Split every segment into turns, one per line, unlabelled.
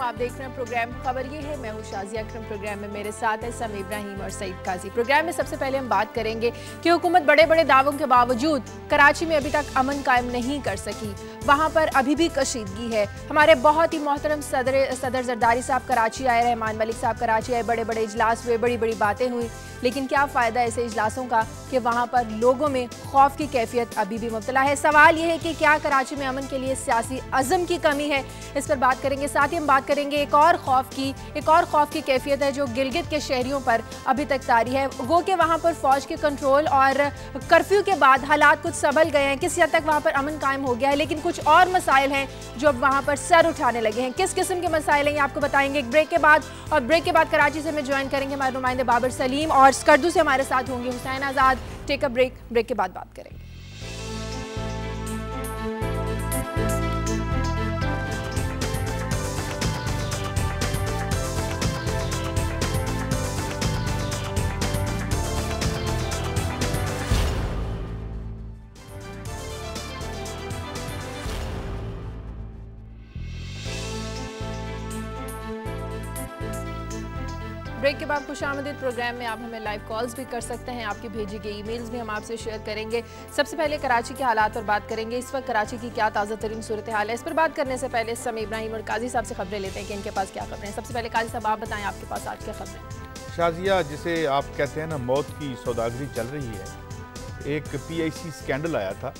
आप देख रहे हैं प्रोग्राम खबर ये है। मैं हूं शाजिया अकरम। प्रोग्राम में मेरे साथ है समी इब्राहिम और सईद काजी। प्रोग्राम में सबसे पहले हम बात करेंगे कि हुकूमत बड़े बड़े दावों के बावजूद कराची में अभी तक अमन कायम नहीं कर सकी। वहां पर अभी भी कशीदगी है। हमारे बहुत ही मोहतरम सदर जरदारी साहब कराची आए, रहमान मलिक साहब कराची आए, बड़े बड़े इजलास हुए, बड़ी बड़ी बातें हुई, लेकिन क्या फ़ायदा ऐसे इजलासों का कि वहाँ पर लोगों में खौफ की कैफियत अभी भी मुब्तला है। सवाल ये है कि क्या कराची में अमन के लिए सियासी अज़म की कमी है, इस पर बात करेंगे। साथ ही हम बात करेंगे एक और खौफ की कैफियत है जो गिलगित के शहरियों पर अभी तक तारी है। गो के वहाँ पर फौज के कंट्रोल और कर्फ्यू के बाद हालात कुछ संभल गए हैं, किसी हद तक वहाँ पर अमन कायम हो गया है, लेकिन कुछ और मसाइल हैं जो अब वहाँ पर सर उठाने लगे हैं। किस किस्म के मसाइल हैं ये आपको बताएंगे एक ब्रेक के बाद। और ब्रेक के बाद कराची से मैं ज्वाइन करेंगे हमारे नुमाइंदे बाबर सलीम, और स्कर्दू से हमारे साथ होंगे हुसैन आज़ाद। टेक अ ब्रेक के बाद बात करेंगे। ब्रेक के बाद खुशामदीद। प्रोग्राम में आप हमें लाइव कॉल्स भी कर सकते हैं, आपकी भेजी गई ईमेल्स भी हम आपसे शेयर करेंगे। सबसे पहले कराची के हालात पर बात करेंगे। इस वक्त कराची की क्या ताज़ा तरीन सूरत हाल है, इस पर बात करने से पहले समी इब्राहिम और काजी साहब से खबरें लेते हैं कि इनके पास क्या खबरें हैं। सबसे पहले काजी साहब आप बताएं, आपके पास आज क्या खबरें?
शाजिया, जिसे आप कहते हैं ना, मौत की सौदागरी चल रही है। एक PIC स्कैंडल आया था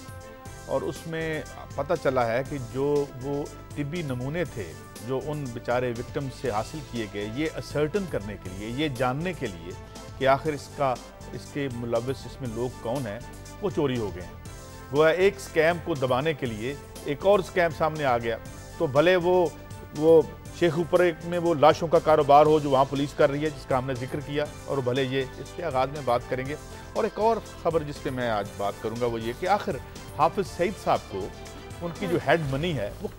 और उसमें पता चला है कि जो वो तिब्बी नमूने थे जो उन बेचारे विक्टिम से हासिल किए गए, ये असर्टन करने के लिए, ये जानने के लिए कि आखिर इसके मुलव्विस इसमें लोग कौन हैं, वो चोरी हो गए हैं। गोया एक स्कैम को दबाने के लिए एक और स्कैम सामने आ गया। तो भले वो शेखुपुरे में वो लाशों का कारोबार हो जो वहाँ पुलिस कर रही है, जिसका हमने जिक्र किया, और भले ये इसके आगाज़ में बात करेंगे। और एक और ख़बर जिस पे मैं आज बात करूँगा वो ये कि आखिर हाफिज़ सईद साहब को उनकी जो हेड मनी है वो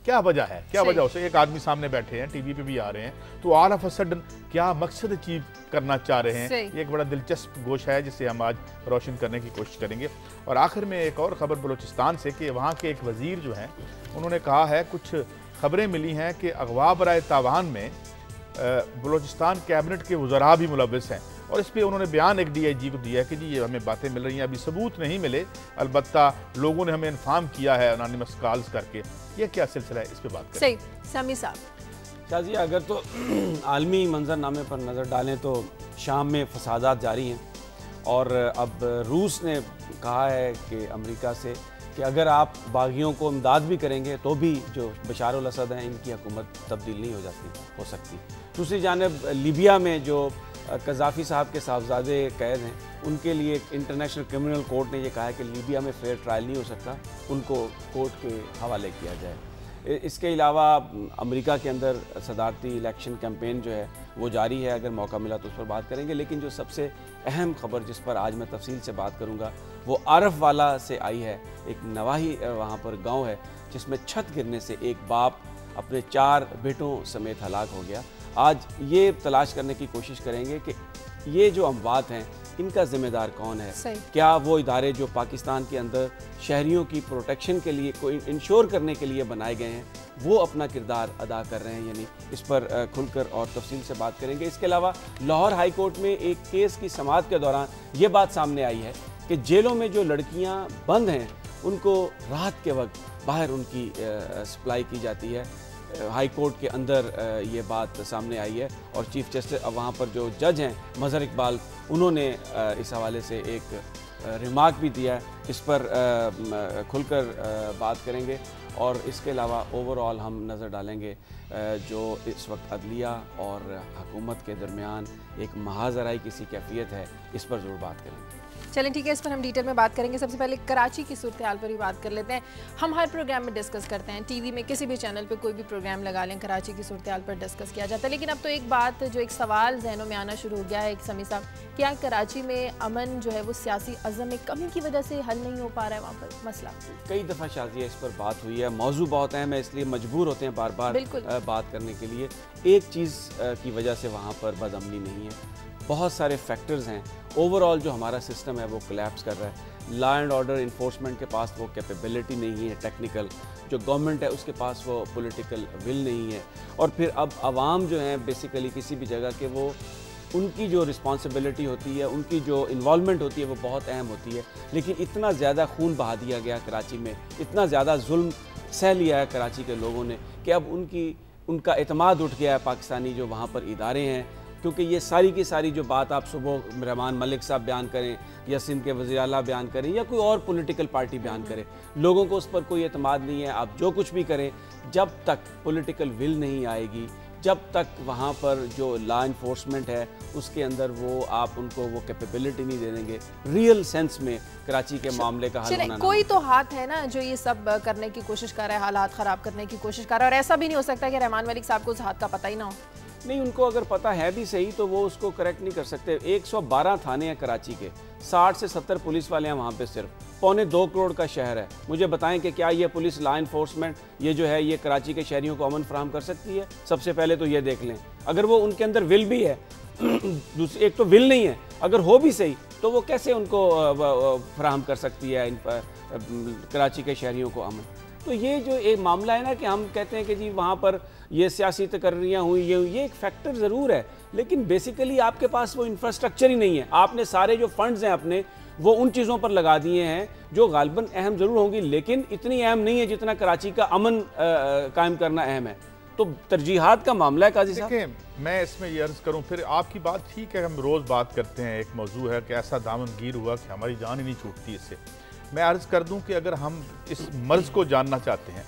क्या वजह है, क्या वजह उसे एक आदमी सामने बैठे हैं, टीवी पे भी आ रहे हैं, तो ऑल ऑफ अ सडन क्या मकसद अचीव करना चाह रहे हैं, ये एक बड़ा दिलचस्प गोश है जिसे हम आज रोशन करने की कोशिश करेंगे। और आखिर में एक और ख़बर बलूचिस्तान से कि वहाँ के एक वज़ीर जो हैं उन्होंने कहा है, कुछ ख़बरें मिली हैं कि अगवा बराए तावान में बलूचिस्तान कैबिनेट के वज़रा भी मुलव्विस हैं। और इस पर उन्होंने बयान एक DIG को दिया है कि जी ये हमें बातें मिल रही हैं, अभी सबूत नहीं मिले, अलबत्ता लोगों ने हमें इन्फॉर्म किया है अनोनिमस कॉल्स करके। ये क्या सिलसिला है, इस पर बात करें।
सही समी साहब।
शाजी, अगर तो आलमी मंजरनामे पर नज़र डालें तो शाम में फसादात जारी हैं, और अब रूस ने कहा है कि अमेरिका से कि अगर आप बागियों को इमदाद भी करेंगे तो भी जो बशार अल असद हैं इनकी हुकूमत तब्दील नहीं हो सकती। दूसरी जानिब लीबिया में जो कज़ाफ़ी साहब के साहबजादे कैद हैं, उनके लिए इंटरनेशनल क्रिमिनल कोर्ट ने यह कहा है कि लीबिया में फेयर ट्रायल नहीं हो सकता, उनको कोर्ट के हवाले किया जाए। इसके अलावा अमेरिका के अंदर सदारती इलेक्शन कैंपेन जो है वो जारी है, अगर मौका मिला तो उस पर बात करेंगे। लेकिन जो सबसे अहम खबर जिस पर आज मैं तफसील से बात करूँगा वो आरफ वाला से आई है। एक नवाही वहाँ पर गाँव है जिसमें छत गिरने से एक बाप अपने 4 बेटों समेत हलाक हो गया। आज ये तलाश करने की कोशिश करेंगे कि ये जो अमवात हैं इनका ज़िम्मेदार कौन है। क्या वो इदारे जो पाकिस्तान के अंदर शहरियों की प्रोटेक्शन के लिए, कोई इंश्योर करने के लिए बनाए गए हैं, वो अपना किरदार अदा कर रहे हैं, यानी इस पर खुलकर और तफसील से बात करेंगे। इसके अलावा लाहौर हाई कोर्ट में एक केस की समाअत के दौरान ये बात सामने आई है कि जेलों में जो लड़कियाँ बंद हैं उनको रात के वक्त बाहर उनकी सप्लाई की जाती है। हाई कोर्ट के अंदर ये बात सामने आई है, और चीफ जस्टिस वहाँ पर जो जज हैं मज़हर इकबाल, उन्होंने इस हवाले से एक रिमार्क भी दिया है। इस पर खुलकर बात करेंगे। और इसके अलावा ओवरऑल हम नज़र डालेंगे जो इस वक्त अदलिया और हुकूमत के दरमियान एक महाजराई किसी कैफियत है, इस पर ज़रूर बात करेंगे।
चलें ठीक है, इस पर हम डिटेल में बात करेंगे। सबसे पहले कराची की सूरत हाल पर ही बात कर लेते हैं। हम हर प्रोग्राम में डिस्कस करते हैं, टीवी में किसी भी चैनल पे कोई भी प्रोग्राम लगा लें, कराची की सूरत हाल पर डिस्कस किया जाता है। लेकिन अब तो एक बात जो एक सवाल जहनों में आना शुरू हो गया है, समी साहब, क्या कराची में अमन जो है वो सियासी अज़म में कमी की वजह से हल नहीं हो पा रहा है? वहाँ पर मसला
कई दफ़ा शाजिया इस पर बात हुई है, मौजू बहुत अहम है, इसलिए मजबूर होते हैं बार बार बात करने के लिए। एक चीज़ की वजह से वहाँ पर बदअमनी नहीं है, बहुत सारे फैक्टर्स हैं। ओवरऑल जो हमारा सिस्टम है वो कोलैप्स कर रहा है, लॉ एंड ऑर्डर इन्फोर्समेंट के पास वो कैपेबिलिटी नहीं है टेक्निकल, जो गवर्नमेंट है उसके पास वो पॉलिटिकल विल नहीं है, और फिर अब आवाम जो है बेसिकली किसी भी जगह के वो उनकी जो रिस्पॉन्सिबिलिटी होती है, उनकी जो इन्वॉल्वमेंट होती है वो बहुत अहम होती है। लेकिन इतना ज़्यादा खून बहा दिया गया कराची में, इतना ज़्यादा जुल्म सह लिया है कराची के लोगों ने कि अब उनका एतमाद उठ गया है पाकिस्तानी जो वहाँ पर इदारे हैं। क्योंकि ये सारी की सारी जो बात आप सुबह रहमान मलिक साहब बयान करें या सिंध के वज़ीर आला बयान करें या कोई और पॉलिटिकल पार्टी बयान करे, लोगों को उस पर कोई एतमाद नहीं है। आप जो कुछ भी करें, जब तक पॉलिटिकल विल नहीं आएगी, जब तक वहाँ पर जो लॉ इन्फोर्समेंट है उसके अंदर वो आप उनको वो कैपेबिलिटी नहीं दे देंगे, रियल सेंस में कराची के मामले का हल होना।
कोई तो हाथ है ना जो ये सब करने की कोशिश कर रहा है, हालात ख़राब करने की कोशिश कर रहा है, और ऐसा भी नहीं हो सकता कि रहमान मलिक साहब को उस हाथ का पता ही ना हो।
नहीं, उनको अगर पता है भी सही तो वो उसको करेक्ट नहीं कर सकते। 112 थाने हैं कराची के, 60 से 70 पुलिस वाले हैं वहाँ पे, सिर्फ 2.25 करोड़ का शहर है। मुझे बताएं कि क्या ये पुलिस लॉ इन्फोर्समेंट ये जो है ये कराची के शहरियों को अमन फराहम कर सकती है? सबसे पहले तो ये देख लें, अगर वो उनके अंदर विल भी है दूसरी एक तो विल नहीं है, अगर हो भी सही तो वो कैसे उनको फराहम कर सकती है कराची के शहरियों को अमन? तो ये जो एक मामला है ना कि हम कहते हैं कि जी वहाँ पर ये सियासी तकर्रियाँ हुई, ये एक फैक्टर ज़रूर है, लेकिन बेसिकली आपके पास वो इंफ्रास्ट्रक्चर ही नहीं है। आपने सारे जो फंड्स हैं अपने वो उन चीज़ों पर लगा दिए हैं जो गालिबन अहम ज़रूर होंगी, लेकिन इतनी अहम नहीं है जितना कराची का अमन कायम करना अहम है। तो तरजीहात का मामला है काजी साहब।
देखिए, मैं इसमें ये अर्ज़ करूँ, फिर आपकी बात ठीक है, हम रोज़ बात करते हैं, एक मौजू है कि ऐसा दामनगीर हुआ कि हमारी जान ही नहीं छूटती इससे। मैं अर्ज़ कर दूं कि अगर हम इस मर्ज़ को जानना चाहते हैं,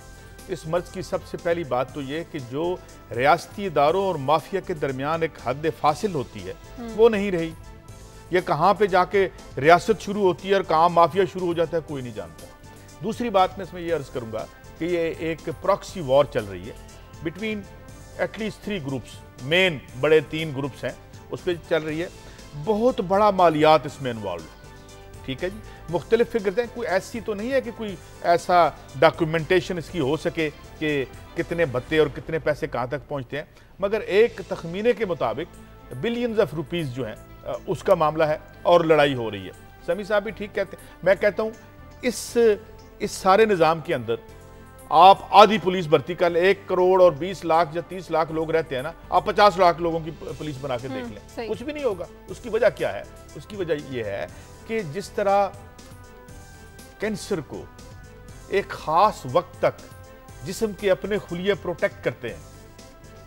इस मर्ज़ की सबसे पहली बात तो ये कि जो रियासती इदारों और माफिया के दरमियान एक हद फासिल होती है वो नहीं रही। ये कहाँ पे जाके रियासत शुरू होती है और कहाँ माफिया शुरू हो जाता है कोई नहीं जानता। दूसरी बात मैं इसमें ये अर्ज़ करूँगा कि ये एक प्रॉक्सी वॉर चल रही है बिटवीन एटलीस्ट 3 ग्रुप्स, मेन बड़े 3 ग्रुप्स हैं, उस पर चल रही है। बहुत बड़ा मालियात इसमें इन्वॉल्व, ठीक है जी। मुख्तलिफ फिक्र हैं, कोई ऐसी तो नहीं है कि कोई ऐसा डॉक्यूमेंटेशन इसकी हो सके कि कितने भत्ते और कितने पैसे कहाँ तक पहुँचते हैं, मगर एक तखमीने के मुताबिक बिलियंस ऑफ रुपीज़ जो हैं उसका मामला है और लड़ाई हो रही है। समी साहब भी ठीक कहते हैं। मैं कहता हूँ इस सारे निज़ाम के अंदर आप आधी पुलिस भर्ती कर लें, 1 करोड़ और 20 लाख या 30 लाख लोग रहते हैं ना, आप 50 लाख लोगों की पुलिस बना के देख लें, कुछ भी नहीं होगा। उसकी वजह क्या है? उसकी वजह यह है कि जिस तरह कैंसर को एक खास वक्त तक जिस्म के अपने खुलिये प्रोटेक्ट करते हैं,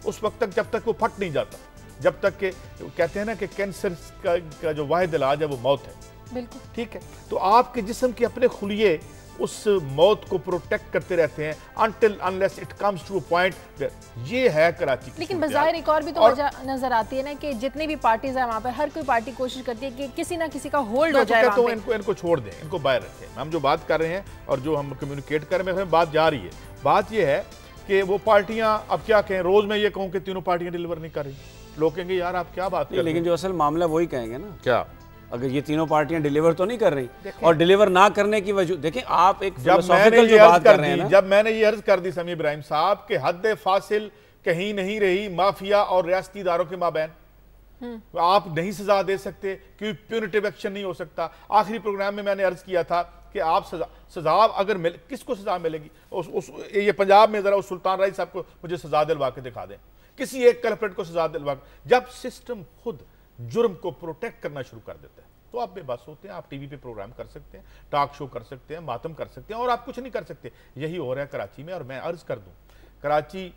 उस वक्त तक जब तक वो फट नहीं जाता, जब तक के कहते हैं ना कि कैंसर का जो वाहिद इलाज है वो मौत है।
बिल्कुल
ठीक है। तो आपके जिस्म के अपने खुलिये उस मौत को प्रोटेक्ट करते रहते हैं until unless it comes to a point where ये है कराची की।
लेकिन बज़ाहिर एक और भी तो वजह नजर आती है ना कि जितनी भी पार्टीज है वहाँ पर हर कोई पार्टी कोशिश करती है कि किसी ना किसी का होल्ड हो जाए।
तो इनको छोड़ दें, इनको बाहर रखें। हम जो बात कर रहे हैं और जो हम कम्युनिकेट कर रहे हैं, बात जा रही है। बात ये है कि वो पार्टियां, अब क्या कहें, रोज मैं ये कहूँ कि तीनों पार्टियां डिलीवर नहीं कर रही, लोग कहेंगे यार आप क्या बात कर रहे हैं।
लेकिन जो असल मामला वही कहेंगे ना,
क्या
अगर ये तीनों पार्टियां डिलीवर तो नहीं कर रही, और डिलीवर ना करने की वजह देखें आप एक
जब मैंने ये अर्ज कर दी समी इब्राहिम साहब के हद फासिल कहीं नहीं रही माफिया और रियासती इदारों के माबैन। आप नहीं सजा दे सकते, क्योंकि प्यूनिटिव एक्शन नहीं हो सकता। आखिरी प्रोग्राम में मैंने अर्ज किया था कि आप सजा अगर किसको सजा मिलेगी, ये पंजाब में जरा उस सुल्तान राय साहब को मुझे सजा दिलवा के दिखा दें, किसी एक कल्प्रेट को सजा दिलवा। जब सिस्टम खुद जुर्म को प्रोटेक्ट करना शुरू कर देता है तो आप बेबस होते हैं। आप टीवी पे प्रोग्राम कर सकते हैं, टॉक शो कर सकते हैं, मातम कर सकते हैं, और आप कुछ नहीं कर सकते। यही हो रहा है कराची में। और मैं अर्ज कर दूं, कराची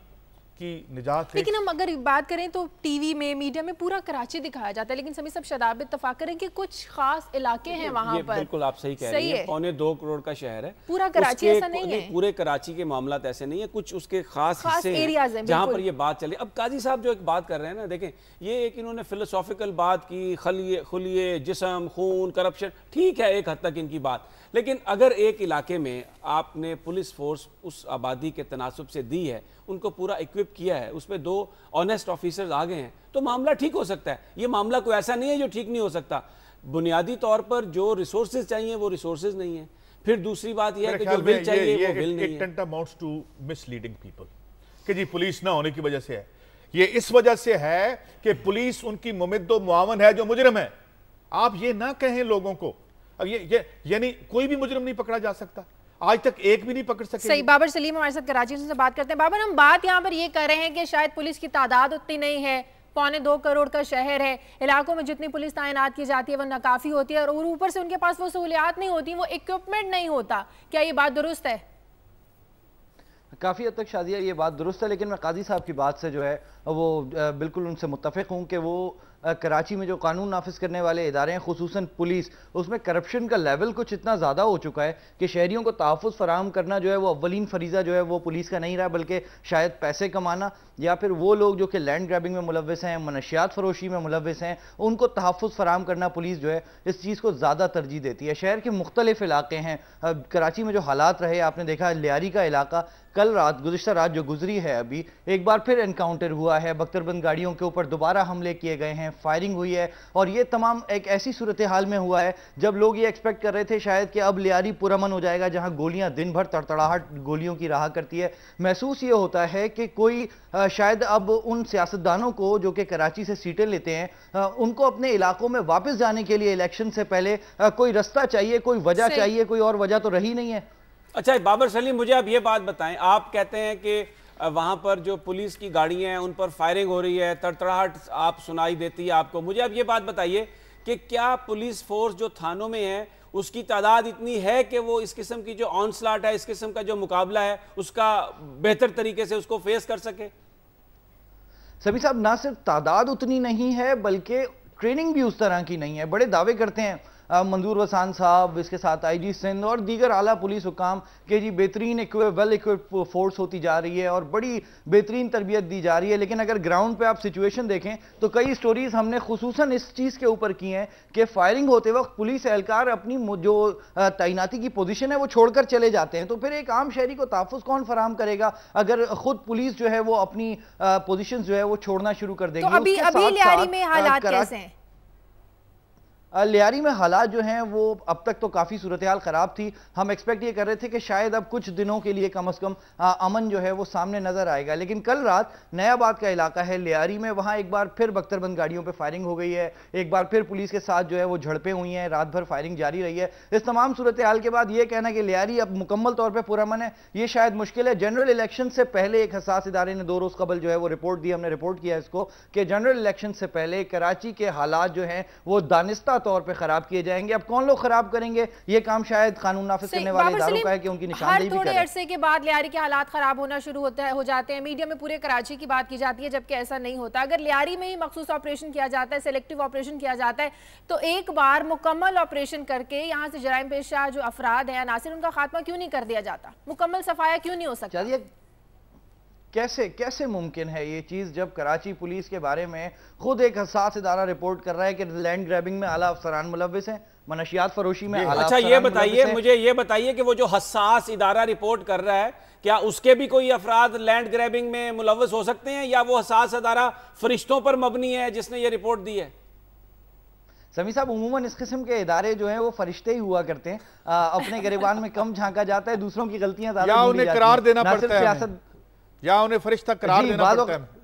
की निजात।
लेकिन हम अगर बात करें तो टीवी में, मीडिया में पूरा कराची दिखाया जाता है, लेकिन सभी सब शदाब इत्तफाक करें कि कुछ खास इलाके हैं वहां पर।
बिल्कुल आप सही कह रही हैं, 2.25 करोड़ का शहर है,
पूरा कराची ऐसा नहीं है।
पूरे कराची के मामला ऐसे नहीं है, कुछ उसके खास हिस्से हैं जहां पर ये बात चले। अब काजी साहब जो एक बात कर रहे हैं ना, देखें ये एक इन्होंने फिलोसॉफिकल बात की, खुलिये जिस्म, खून, करप्शन, ठीक है एक हद तक इनकी बात, लेकिन अगर एक इलाके में आपने पुलिस फोर्स उस आबादी के तनासुब से दी है, उनको पूरा इक्विप किया है, उसमें 2 ऑनेस्ट ऑफिसर्स आ गए हैं, तो मामला ठीक हो सकता है। ये मामला कोई ऐसा नहीं है जो ठीक नहीं हो सकता। बुनियादी तौर पर जो रिसोर्सेज चाहिए वो रिसोर्सेज नहीं है। फिर दूसरी बात यह है कि जो बिल चाहिए वो बिल नहीं है।
It amounts to misleading people कि जी पुलिस ना होने की वजह से है। ये इस वजह से है कि पुलिस उनकी मुमिद्दो मुआवन है जो मुजरिम है। आप ये ना कहें लोगों को, अब ये यानी कोई भी मुजरिम नहीं पकड़ा जा सकता, आज तक एक भी नहीं पकड़ सके।
सही। बाबर सलीम हमारे साथ कराची से बात करते हैं। बाबर, हम बात यहाँ पर ये कर रहे हैं कि शायद पुलिस की तादाद उतनी नहीं है, 1.25 करोड़ का शहर है, इलाकों में जितनी पुलिस तैनात की जाती है वो नाकाफी होती है, और ऊपर से उनके पास वो सहूलियात नहीं होती, वो इक्विपमेंट नहीं होता। क्या ये बात दुरुस्त है?
काफ़ी हद तक शादिया ये बात दुरुस्त है, लेकिन मैं काजी साहब की बात से जो है वो बिल्कुल उनसे मुत्तफ़िक हूँ कि वो कराची में जो कानून नाफिज करने वाले इदारे हैं, खुसूसन पुलिस, उसमें करप्शन का लेवल कुछ इतना ज़्यादा हो चुका है कि शहरियों को तहफ़्फ़ुज़ फराहम करना जो है वो अव्वलीन फरीज़ा जो है वो पुलिस का नहीं रहा, बल्कि शायद पैसे कमाना, या फिर वो लोग जो कि लैंड ग्रैबिंग में मुलव्वस हैं, मनशियात फरोशी में मुलव्वस हैं, उनको तहफ़्फ़ुज़ फराहम करना पुलिस जो है इस चीज़ को ज़्यादा तरजीह देती है। शहर के मुख्तलिफ इलाके हैं, कराची में जो हालात रहे आपने देखा, लियारी का इलाका कल रात, गुज़िश्ता रात जो गुजरी है, अभी एक बार फिर एनकाउंटर हुआ है, बख्तरबंद गाड़ियों के ऊपर दोबारा हमले किए गए हैं, फायरिंग हुई है, और ये तमाम एक ऐसी सूरत हाल में हुआ है जब लोग ये एक्सपेक्ट कर रहे थे शायद कि अब लियारी पुरअमन हो जाएगा, जहां गोलियां दिन भर तड़तड़ाहट गोलियों की रहा करती है। महसूस ये होता है कि कोई शायद अब उन सियासतदानों को जो कि कराची से सीटें लेते हैं, उनको अपने इलाकों में वापस जाने के लिए इलेक्शन से पहले कोई रास्ता चाहिए, कोई वजह चाहिए, कोई और वजह तो रही नहीं है।
अच्छा बाबर सलीम, मुझे आप ये बात बताएं, आप कहते हैं कि वहाँ पर जो पुलिस की गाड़ियाँ हैं उन पर फायरिंग हो रही है, तड़तड़ाहट आप सुनाई देती है आपको, मुझे अब ये बात बताइए कि क्या पुलिस फोर्स जो थानों में है उसकी तादाद इतनी है कि वो इस किस्म की जो ऑनस्लॉट है, इस किस्म का जो मुकाबला है उसका बेहतर तरीके से उसको फेस कर सके?
सभी साहब, ना सिर्फ तादाद उतनी नहीं है बल्कि ट्रेनिंग भी उस तरह की नहीं है। बड़े दावे करते हैं मंजूर वसान साहब, इसके साथ आईजी सिंध और दीगर आला पुलिस हुकाम के जी बेहतरीन वेल इक्विप्ड फोर्स होती जा रही है और बड़ी बेहतरीन तरबियत दी जा रही है, लेकिन अगर ग्राउंड पे आप सिचुएशन देखें तो कई स्टोरीज हमने खुसूसन इस चीज़ के ऊपर की हैं कि फायरिंग होते वक्त पुलिस एहलकार अपनी जो तैनाती की पोजीशन है वो छोड़कर चले जाते हैं। तो फिर एक आम शहरी को तहफ़्फ़ुज़ कौन फराहम करेगा अगर खुद पुलिस जो है वो अपनी पोजीशन जो है वो छोड़ना शुरू कर देगी?
तो अभी लियारी में हालात कैसे हैं?
लियारी में हालात जो हैं वो अब तक तो काफ़ी सूरत हाल ख़राब थी। हम एक्सपेक्ट ये कर रहे थे कि शायद अब कुछ दिनों के लिए कम अज़ कम अमन जो है वो सामने नज़र आएगा, लेकिन कल रात नयाबाद का इलाका है लियारी में, वहाँ एक बार फिर बख्तरबंद गाड़ियों पे फायरिंग हो गई है, एक बार फिर पुलिस के साथ जो है वो झड़पें हुई हैं, रात भर फायरिंग जारी रही है। इस तमाम सूरत हाल के बाद ये कहना कि लियारी अब मुकम्मल तौर पर पुरअमन है, ये शायद मुश्किल है। जनरल इलेक्शन से पहले एक हसास इदारे ने 2 रोज़ कबल जो है वो रिपोर्ट दी, हमने रिपोर्ट किया इसको कि जनरल इलेक्शन से पहले कराची के हालात जो हैं वो दानिस्ता तौर पर ख़राब किए जाएंगे। अब कौन लोग खराब करेंगे ये काम शायद कानून नाफिज करने वाले इदारों का है कि उनकी निशानदेही भी करें।
थोड़े अरसे के बाद लियारी के हालात खराब होना शुरू हो जाते हैं, मीडिया में पूरे कराची की बात की जाती है, जबकि ऐसा नहीं होता। अगर लियारी में ही मखसूस ऑपरेशन किया जाता है, सिलेक्टिव ऑपरेशन किया जाता है, तो एक बार मुकम्मल ऑपरेशन करके यहाँ से जराइम पेशा जो अफराद हैं नासिर, उनका खात्मा क्यों नहीं कर दिया जाता? मुकम्मल सफाया क्यों नहीं हो सकता?
कैसे मुमकिन है ये चीज़ जब कराची पुलिस के बारे में खुद एक हसास इदारा रिपोर्ट कर रहा है कि लैंड ग्रैबिंग में आला अफसरान मुलव्विस हैं, मनशियात फरोशी में आला।
अच्छा ये बताइए, मुझे ये बताइए कि वो जो हसास इदारा रिपोर्ट कर रहा है, क्या उसके भी कोई अफराद लैंड ग्रैबिंग में मुलव्वस हो सकते हैं, या वो हसास इदारा फरिश्तों पर मबनी है जिसने ये रिपोर्ट दी है?
समी साहब, उमूमन इस किस्म के इदारे जो हैं वो फरिश्ते ही हुआ करते हैं, अपने गिरबान में कम झांका जाता है, दूसरों की गलतियां ज्यादा
उन्हें करार देना पड़ता है, या उन्हें फरिश्ता करार देना पड़ता है।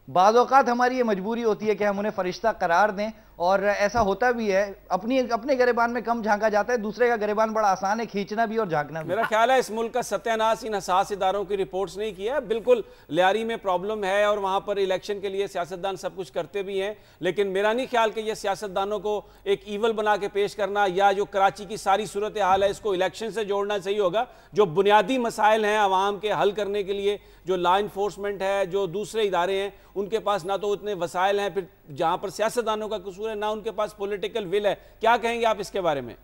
बाज़ औक़ात हमारी ये मजबूरी होती है कि हम उन्हें फरिश्ता करार दें, और ऐसा होता भी है। अपने गिरबान में कम झांका जाता है, दूसरे का गिरबान बड़ा आसान है खींचना भी और झांकना भी।
मेरा ख्याल है इस मुल्क का सत्यानाश इन हसास इदारों की रिपोर्ट्स नहीं किया। बिल्कुल लियारी में प्रॉब्लम है और वहाँ पर इलेक्शन के लिए सियासतदान सब कुछ करते भी हैं, लेकिन मेरा नहीं ख्याल कि ये सियासतदानों को एक ईवल बना के पेश करना या जो कराची की सारी सूरत हाल है इसको इलेक्शन से जोड़ना सही होगा। जो बुनियादी मसाइल हैं आवाम के हल करने के लिए, जो लॉ इन्फोर्समेंट है, जो दूसरे इदारे हैं, उनके पास ना तो उतने वसाइल हैं, फिर जहाँ पर सियासतदानों का कसूर है ना उनके पास पॉलिटिकल विल है। क्या कहेंगे आप इसके बारे में?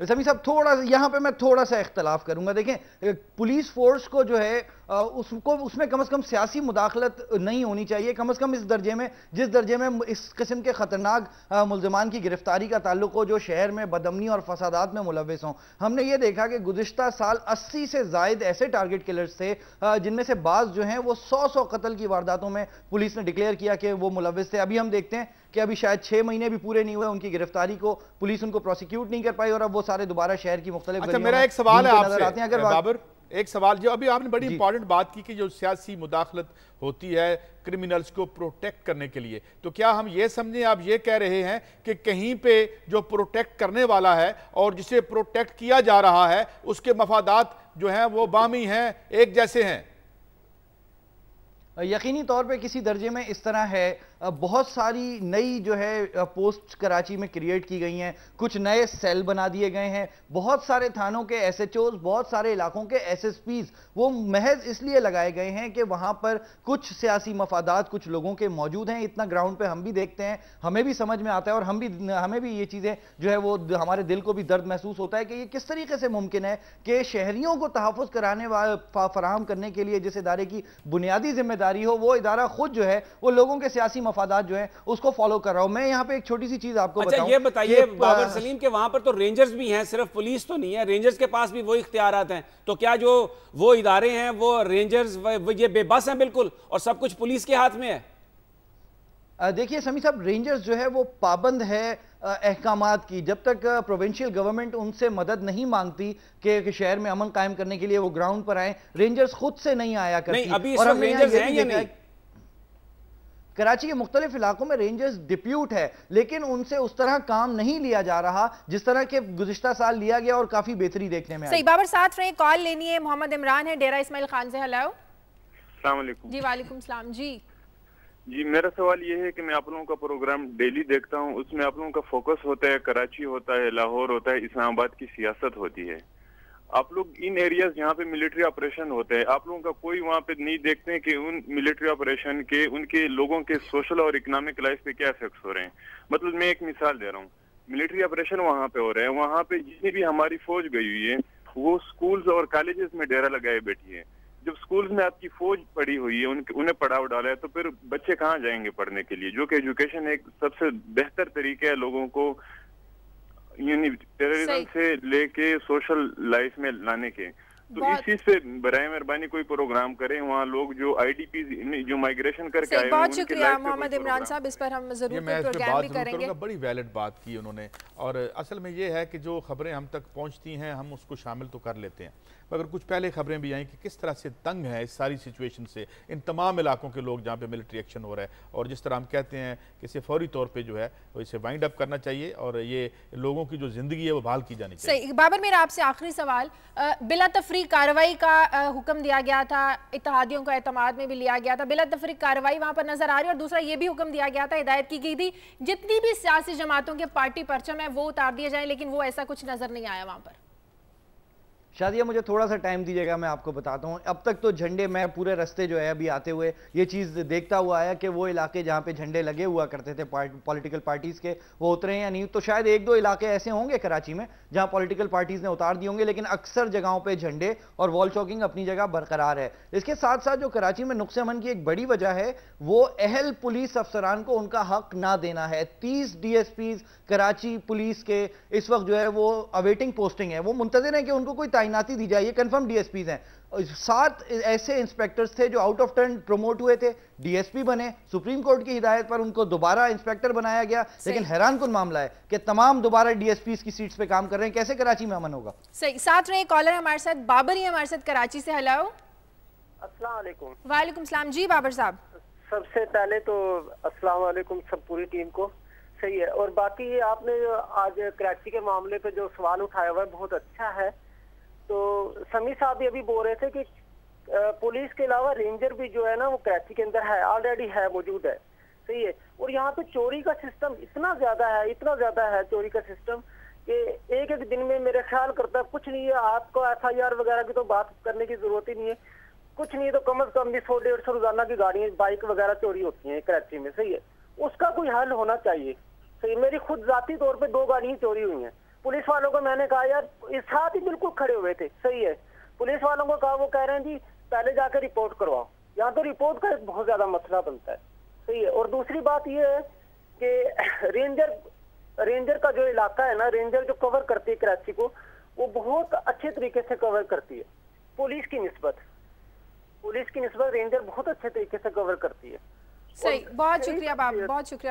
समी साहब, थोड़ा यहाँ पे मैं थोड़ा सा इख्तलाफ करूंगा। देखें, पुलिस फोर्स को जो है उसमें कम से कम सियासी मुदाखलत नहीं होनी चाहिए, कम से कम इस दर्जे में, जिस दर्जे में इस किस्म के खतरनाक मुल्ज़िमान की गिरफ्तारी का ताल्लुक हो जो शहर में बदअमनी और फसादात में मुलव्विस हों। हमने ये देखा कि गुज़िश्ता साल 80 से ज़ायद ऐसे टारगेट किलर्स थे जिनमें से बाज़ जो हैं वो 100 कत्ल की वारदातों में पुलिस ने डिक्लेयर किया कि वो मुलव्विस थे। अभी हम देखते हैं कि अभी शायद 6 महीने भी पूरे नहीं हुए उनकी गिरफ्तारी को, पुलिस उनको प्रोसिक्यूट नहीं कर पाई और अब वो सारे दोबारा शहर की मुख्तलिफ।
अच्छा, मेरा एक सवाल है आपसे बाबर, एक सवाल जो अभी आपने बड़ी इंपॉर्टेंट बात की कि जो सियासी मुदाखलत होती है क्रिमिनल्स को प्रोटेक्ट करने के लिए, तो क्या हम ये समझें, आप ये कह रहे हैं कि कहीं पे जो प्रोटेक्ट करने वाला है और जिसे प्रोटेक्ट किया जा रहा है उसके मफादात जो हैं वो बामी हैं, एक जैसे हैं?
यकीनी तौर पे किसी दर्जे में इस तरह है। बहुत सारी नई जो है पोस्ट कराची में क्रिएट की गई हैं, कुछ नए सेल बना दिए गए हैं, बहुत सारे थानों के एसएचओज, बहुत सारे इलाकों के एसएसपीज वो महज इसलिए लगाए गए हैं कि वहां पर कुछ सियासी मफादात कुछ लोगों के मौजूद हैं। इतना ग्राउंड पे हम भी देखते हैं, हमें भी समझ में आता है और हमें भी ये चीज़ें जो है वो हमारे दिल को भी दर्द महसूस होता है कि ये किस तरीके से मुमकिन है कि शहरियों को तहफ़्फ़ुज़ कराने फराहम करने के लिए जिस इदारे की बुनियादी जिम्मेदारी हो, वो इदारा खुद जो है वो लोगों के सियासी मफादात जो है उसको फॉलो कर रहा हूं। मैं यहाँ पे एक छोटी सी चीज आपको बताऊं।
ये बताइए बाबर सलीम के वहां पर तो रेंजर्स भी हैं, सिर्फ पुलिस तो नहीं है, रेंजर्स के पास भी वो इख्तियारात हैं, तो क्या जो वो इदारे हैं वो रेंजर्स ये बेबस हैं बिल्कुल और सब कुछ पुलिस के हाथ में है?
देखिए समी साहब, रेंजर्स जो है वो पाबंद है अहकामात की। जब तक प्रोविंशियल गवर्नमेंट उनसे मदद नहीं मांगती कि शहर में अमन कायम करने के लिए वो ग्राउंड पर आए, रेंजर्स खुद से नहीं आया करती।
नहीं, अभी और रेंजर्स हैं या नहीं?
कराची के मुख्तलिफ इलाकों में रेंजर्स डिप्यूट है, लेकिन उनसे उस तरह काम नहीं लिया जा रहा जिस तरह के गुज़िश्ता साल लिया गया और काफी बेहतरी देखने में आई।
सही बाबर, साथ में कॉल लेनी है। मोहम्मद इमरान है डेरा इस्माइल खान से। हेलो।
अस्सलाम वालेकुम।
जी वालेकुम सलाम। जी,
मेरा सवाल ये है कि मैं आप लोगों का प्रोग्राम डेली देखता हूँ, उसमें आप लोगों का फोकस होता है कराची होता है, लाहौर होता है, इस्लामाबाद की सियासत होती है। आप लोग इन एरियाज जहाँ पे मिलिट्री ऑपरेशन होते हैं, आप लोगों का कोई वहाँ पे नहीं देखते हैं कि उन मिलिट्री ऑपरेशन के उनके लोगों के सोशल और इकोनॉमिक लाइफ पे क्या इफेक्ट्स हो रहे हैं। मतलब मैं एक मिसाल दे रहा हूँ, मिलिट्री ऑपरेशन वहाँ पे हो रहे हैं, वहाँ पे जितनी भी हमारी फौज गई हुई है वो स्कूल्स और कॉलेजेस में डेरा लगाए बैठी है। जब स्कूल्स में आपकी फौज पड़ी हुई है, उन्हें पड़ाव डाला है, तो फिर बच्चे कहाँ जाएंगे पढ़ने के लिए, जो कि एजुकेशन एक सबसे बेहतर तरीका है लोगों को यानी टेररिज्म से लेके सोशल लाइफ में लाने के। तो इस चीज पे बराए मेहरबानी कोई प्रोग्राम करें, वहाँ लोग जो आईडीपी जो माइग्रेशन करके आए हैं।
बहुत शुक्रिया मोहम्मद इमरान साहब, इस पर हम जरूर प्रोग्राम भी करेंगे।
बड़ी वैलिड बात की उन्होंने, और असल में ये है कि जो खबरें हम तक पहुँचती हैं हम उसको शामिल तो कर लेते हैं, मगर कुछ पहले खबरें भी आई कि किस तरह से तंग है इस सारी सिचुएशन से इन तमाम इलाकों के लोग जहाँ पे मिलिट्री एक्शन हो रहा है, और जिस तरह हम कहते हैं कि इसे फौरी तौर पे जो है वो इसे वाइंड अप करना चाहिए और ये लोगों की जो जिंदगी है वो बहाल की जानी चाहिए।
सही बाबर, मेरा आपसे आखिरी सवाल, बिला तफरीक कार्रवाई का हुक्म दिया गया था, इत्तेहादियों को एतमाद में भी लिया गया था, बिला तफरीक कार्रवाई वहाँ पर नजर आ रही है, और दूसरा ये भी हुक्म दिया गया था, हिदायत की गई थी जितनी भी सियासी जमातों के पार्टी परचम है वो उतार दिए जाए, लेकिन वो ऐसा कुछ नजर नहीं आया वहाँ पर।
शादिया, मुझे थोड़ा सा टाइम दीजिएगा, मैं आपको बताता हूँ। अब तक तो झंडे, मैं पूरे रास्ते जो है अभी आते हुए ये चीज़ देखता हुआ आया कि वो इलाके जहाँ पे झंडे लगे हुआ करते थे पॉलिटिकल पार्टीज़ के, वो उतरे हैं या नहीं। तो शायद एक दो इलाके ऐसे होंगे कराची में जहाँ पॉलिटिकल पार्टीज़ ने उतार दिए होंगे, लेकिन अक्सर जगहों पर झंडे और वॉल चौकिंग अपनी जगह बरकरार है। इसके साथ साथ जो कराची में नुक्स अमन की एक बड़ी वजह है वो अहल पुलिस अफसरान को उनका हक ना देना है। 30 DSPs कराची पुलिस के इस वक्त जो है वो अवेटिंग पोस्टिंग है, वो मुंतज़िर हैं कि उनको कोई तैनाती दी जाए। ये कंफर्म DSPs हैं। 7 ऐसे इंस्पेक्टर्स थे जो आउट ऑफ टर्न प्रमोट हुए थे, DSP बने, सुप्रीम कोर्ट की हिदायत पर उनको दोबारा इंस्पेक्टर बनाया गया, लेकिन हैरानकुन मामला है कि तमाम दोबारा DSPs की सीट्स पे काम कर रहे हैं। कैसे कराची में अमन होगा?
सही, साथ में एक कॉलर हमारे साथ, बाबर ही हमारे साथ कराची से। हेलो।
अस्सलाम वालेकुम।
वालेकुम सलाम। जी बाबर साहब,
सबसे पहले तो अस्सलाम वालेकुम सब पूरी टीम को। सही है, और बाकी आपने आज कराची के मामले पे जो सवाल उठाया हुआ है बहुत अच्छा है। तो समी साहब भी अभी बोल रहे थे कि पुलिस के अलावा रेंजर भी जो है ना वो कराची के अंदर है, ऑलरेडी है, मौजूद है। सही है, और यहाँ पे चोरी का सिस्टम इतना ज्यादा है चोरी का सिस्टम कि एक एक दिन में मेरे ख्याल करता है कुछ नहीं है। आपको FIR वगैरह की तो बात करने की जरूरत ही नहीं है, कुछ नहीं है तो कम से कम भी 100-150 रोजाना की गाड़ियां, बाइक वगैरह चोरी होती हैं कराची में। सही है, उसका कोई हल होना चाहिए। सही, मेरी खुद जाती तौर पे 2 गाड़ियां चोरी हुई हैं। पुलिस वालों को मैंने कहा यार, इस साथ ही बिल्कुल खड़े हुए थे। सही है, पुलिस वालों को कहा, वो कह रहे हैं जी पहले जाकर रिपोर्ट करवाओ। यहाँ तो रिपोर्ट का एक बहुत ज्यादा मसला बनता है। सही है, और दूसरी बात यह है कि रेंजर का जो इलाका है ना, रेंजर जो कवर करती है कराची को, वो बहुत अच्छे तरीके से कवर करती है पुलिस की निस्बत रेंजर बहुत अच्छे तरीके से कवर करती है।
सही, बहुत शुक्रिया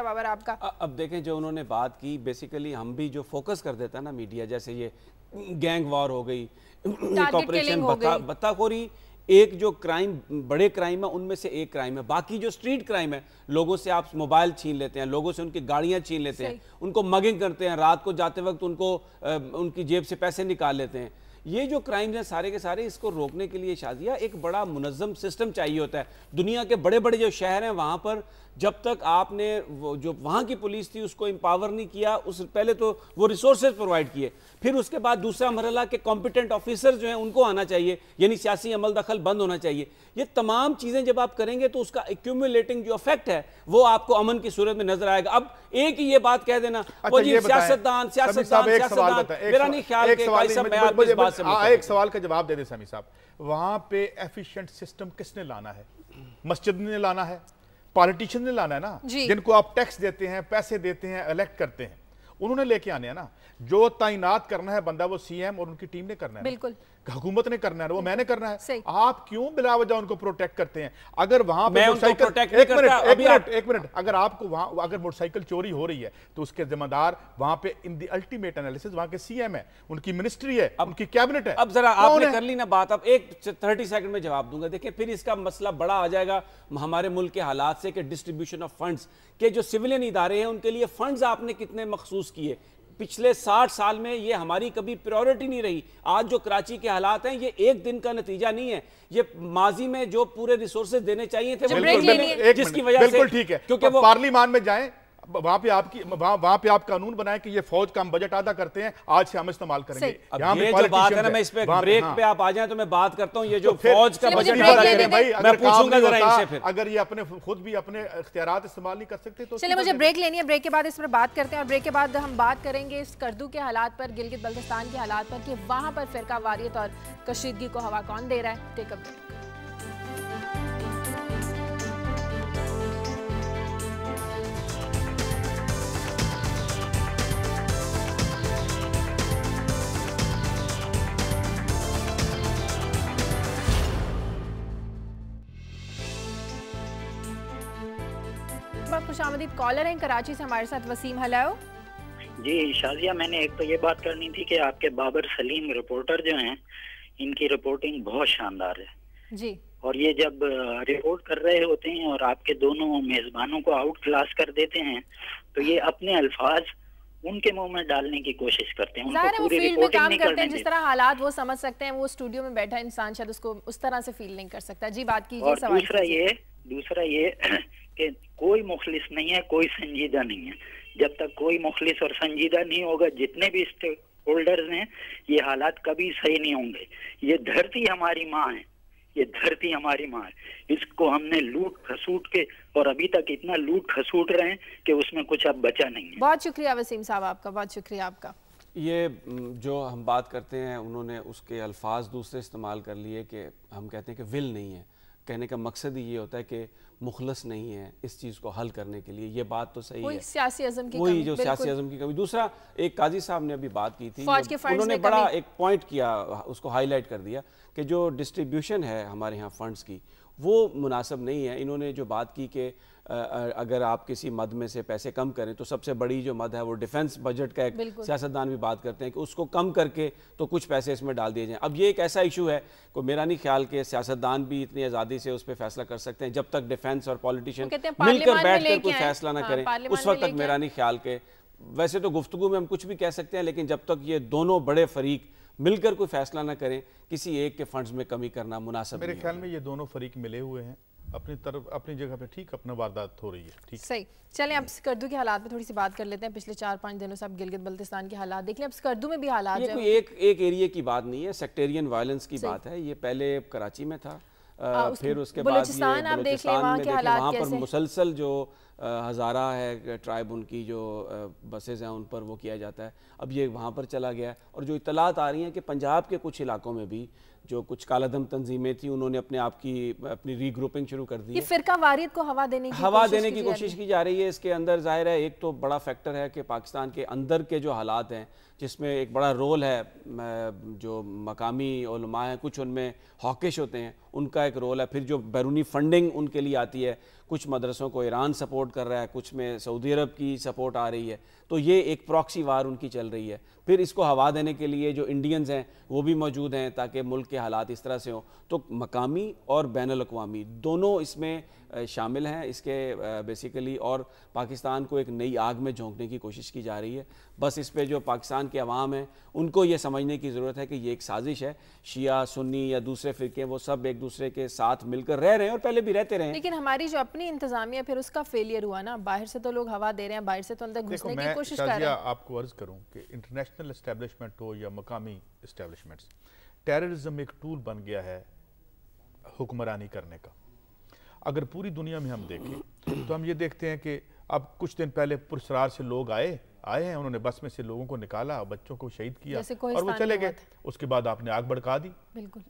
बाबर आपका।
अब देखें जो उन्होंने बात की, बेसिकली हम भी जो फोकस कर देता है ना मीडिया, जैसे ये गैंग वॉर हो गई,
टारगेट
ऑपरेशन
किलिंग हो गई।
बत्ताखोरी एक जो क्राइम, बड़े क्राइम है उनमें से एक क्राइम है। बाकी जो स्ट्रीट क्राइम है, लोगों से आप मोबाइल छीन लेते हैं, लोगों से उनकी गाड़ियां छीन लेते हैं, उनको मगिंग करते हैं, रात को जाते वक्त उनको उनकी जेब से पैसे निकाल लेते हैं। ये जो क्राइम्स हैं सारे के सारे, इसको रोकने के लिए शादिया एक बड़ा मुनज़्ज़म सिस्टम चाहिए होता है। दुनिया के बड़े बड़े जो शहर हैं वहाँ पर जब तक आपने वो जो वहाँ की पुलिस थी उसको एम्पावर नहीं किया, उस पहले तो वो रिसोर्सेज प्रोवाइड किए, फिर उसके बाद दूसरा मरहला के कॉम्पिटेंट ऑफिसर जो हैं उनको आना चाहिए, यानी सियासी अमल दखल बंद होना चाहिए। ये तमाम चीज़ें जब आप करेंगे तो उसका एक्यूमुलेटिंग जो इफेक्ट है वो आपको अमन की सूरत में नजर आएगा। अब एक ही ये बात कह देना, वो जी सियासतदान मेरा नहीं ख्याल
एक सवाल का जवाब दे दे समी साहब, वहां पे एफिशिएंट सिस्टम किसने लाना है? मस्जिद ने लाना है, पॉलिटिशियन ने लाना है ना, जिनको आप टैक्स देते हैं, पैसे देते हैं, इलेक्ट करते हैं, उन्होंने लेके आने हैं ना। जो तैनात करना है बंदा वो सीएम और उनकी टीम ने करना है, बिल्कुल हुकूमत ने करना है, वो मैंने करना है। आप क्यों बिला वजह उनको प्रोटेक्ट करते हैं? अगर वहां पे एक मिनट अगर आपको वहां अगर मोटरसाइकिल चोरी हो रही है तो उसके जिम्मेदार वहां पे इन द अल्टीमेट एनालिसिस वहां के सीएम है, उनकी मिनिस्ट्री है, उनकी कैबिनेट है।
अब जरा आपने कर ली ना बात, अब एक 30 सेकंड में जवाब दूंगा। देखिए फिर इसका मसला बड़ा आ जाएगा हमारे मुल्क के हालात से कि डिस्ट्रीब्यूशन ऑफ फंड्स के जो सिविलियन इदारे हैं उनके लिए फंड्स आपने कितने मखसूस किए। पिछले 60 साल में ये हमारी कभी प्रायोरिटी नहीं रही। आज जो कराची के हालात हैं ये एक दिन का नतीजा नहीं है, ये माजी में जो पूरे रिसोर्सेज देने चाहिए थे
जिसकी वजह से, ठीक है, क्योंकि वो पार्लियामान में जाएं, वहां पे आप कानून बनाएं कि ये फौज का हम बजट अदा करते हैं, आज से हम इस्तेमाल करेंगे।
ये जो बात है ना, मैं इस पे ब्रेक पे आप आ जाएं तो मैं बात करता हूं, ये जो फौज का बजट अदा करें भाई, मैं पूछूंगा जरा इनसे फिर
अगर ये अपने खुद भी अपने इख्तियारात इस्तेमाल नहीं कर सकते तो।
चलिए मुझे ब्रेक लेनी है, ब्रेक के बाद इस पर बात करते हैं और ब्रेक के बाद हम बात करेंगे स्कर्दू के हालात पर, गिलगित बल्तिस्तान के हालात पर कि वहां पर फिरका वारियत और कशीदगी को हवा कौन दे रहा है। Take a break. खुशामदीद कॉलर हैं कराची से हमारे साथ वसीम। हेलो
जी शाजिया, मैंने एक तो ये बात करनी थी कि आपके बाबर सलीम रिपोर्टर जो हैं इनकी रिपोर्टिंग बहुत शानदार है जी, और ये जब रिपोर्ट कर रहे होते हैं और आपके दोनों मेजबानों को आउट क्लास कर देते हैं तो ये अपने अल्फाज उनके मुंह में डालने की कोशिश करते हैं।
उनको पूरी रिपोर्टिंग नहीं करते हैं, जिस तरह हालात वो समझ सकते हैं, वो स्टूडियो में बैठा इंसान शायद उसको उस तरह से फील नहीं कर सकता। जी बात कीजिए।
और दूसरा ये कि कोई मुखलिस नहीं है, कोई संजीदा नहीं है। जब तक कोई मुखलिस और संजीदा नहीं होगा, जितने भी स्टेक होल्डर्स हैं, ये हालात कभी सही नहीं होंगे। ये धरती हमारी माँ है, ये धरती हमारी माँ है, इसको हमने लूट खसूट के और अभी तक इतना लूट खसूट रहे हैं कि उसमें कुछ अब बचा नहीं है।
बहुत शुक्रिया वसीम साहब आपका, बहुत शुक्रिया आपका।
ये जो हम बात करते हैं उन्होंने उसके अल्फाज दूसरे इस्तेमाल कर लिए कि हम कहते हैं कि विल नहीं है। कहने का मकसद ही ये होता है कि मुखलस नहीं है इस चीज़ को हल करने के लिए। ये बात तो सही है,
सियासी अज़म की
वही जो सियासी अज़म की कमी। दूसरा, एक काजी साहब ने अभी बात की थी, उन्होंने बड़ा एक पॉइंट किया, उसको हाईलाइट कर दिया कि जो डिस्ट्रीब्यूशन है हमारे यहाँ फंड्स की वो मुनासिब नहीं है। इन्होंने जो बात की कि अगर आप किसी मद में से पैसे कम करें तो सबसे बड़ी जो मद है वो डिफेंस बजट का, एक सियासतदान भी बात करते हैं कि उसको कम करके तो कुछ पैसे इसमें डाल दिए जाएं। अब ये एक ऐसा इशू है को मेरा नहीं ख्याल कि सियासतदान भी इतनी आज़ादी से उस पर फैसला कर सकते हैं। जब तक डिफेंस और पॉलिटिशियन मिलकर बैठकर कोई फैसला ना करें उस वक्त तक मेरा नहीं ख्याल के, वैसे तो गुफ्तगू में हम कुछ भी कह सकते हैं, लेकिन जब तक ये दोनों बड़े फरीक मिलकर कोई फैसला ना करें, किसी एक के फंड्स में कमी करना मुनासिब
मेरे ख्याल में ये दोनों फरीक मिले हुए हैं अपनी तरफ, अपनी जगह पे ठीक अपना वारदात हो रही है। ठीक
सही। चलें अब स्कर्दू के हालात पे थोड़ी सी बात कर लेते हैं। पिछले 4-5 दिनों से अब गिलगित बल्तिस्तान के हालात देख लें। अब स्कर्दू में भी हालात
ये कोई एक एरिया की बात नहीं है, सेक्टेरियन वायलेंस की बात है। ये पहले कराची में था, फिर उसके बाद बलूचिस्तान में वहाँ पर मुसलसल जो हज़ारा है ट्राइब, उनकी जो बसेज हैं उन पर वो किया जाता है। अब ये वहाँ पर चला गया और जो इतलात आ रही हैं कि पंजाब के कुछ इलाकों में भी जो कुछ कालादम तंजीमें थी उन्होंने अपनी रीग्रुपिंग शुरू कर दी।
ये फिरका वारियत को हवा देने की कोशिश की जा रही है। इसके अंदर जाहिर है एक तो बड़ा फैक्टर है कि पाकिस्तान के अंदर के जो हालात हैं जिसमें एक बड़ा रोल है जो मकामी उलमा हैं, कुछ उनमें हॉकिश होते हैं, उनका एक रोल है। फिर जो बैरूनी फंडिंग उनके लिए आती है, कुछ मदरसों को ईरान सपोर्ट
सपोर्ट कर रहा है, कुछ में सऊदी अरब की सपोर्ट आ रही है, तो ये एक प्रॉक्सी वार उनकी चल रही है। फिर इसको हवा देने के लिए जो इंडियंस हैं वो भी मौजूद हैं ताकि मुल्क के हालात इस तरह से हों। तो मकामी और बैनुल अक़वामी दोनों इसमें शामिल हैं इसके बेसिकली, और पाकिस्तान को एक नई आग में झोंकने की कोशिश की जा रही है। बस इस पे जो पाकिस्तान के अवाम हैं उनको ये समझने की ज़रूरत है कि ये एक साजिश है। शिया सुन्नी या दूसरे फ़िरके वो सब एक दूसरे के साथ मिलकर रह रहे हैं और पहले भी रहते रहे हैं।
लेकिन हमारी जो अपनी इंतजामिया फिर उसका फेलियर हुआ ना, बाहर से तो लोग हवा दे रहे हैं, बाहर से तो अंदर घुसने की कोशिश कर रहे हैं।
आपको अर्ज करूं कि इंटरनेशनल एस्टेब्लिशमेंट हो या मकामी एस्टेब्लिशमेंट्स, टेररिज्म एक टूल बन गया है हुक्मरानी करने का। अगर पूरी दुनिया में हम देखें तो हम ये देखते हैं कि अब कुछ दिन पहले पुरस्कार से लोग आए हैं, उन्होंने बस में से लोगों को निकाला, बच्चों को शहीद किया और वो चले गए। उसके बाद आपने आग भड़का दी।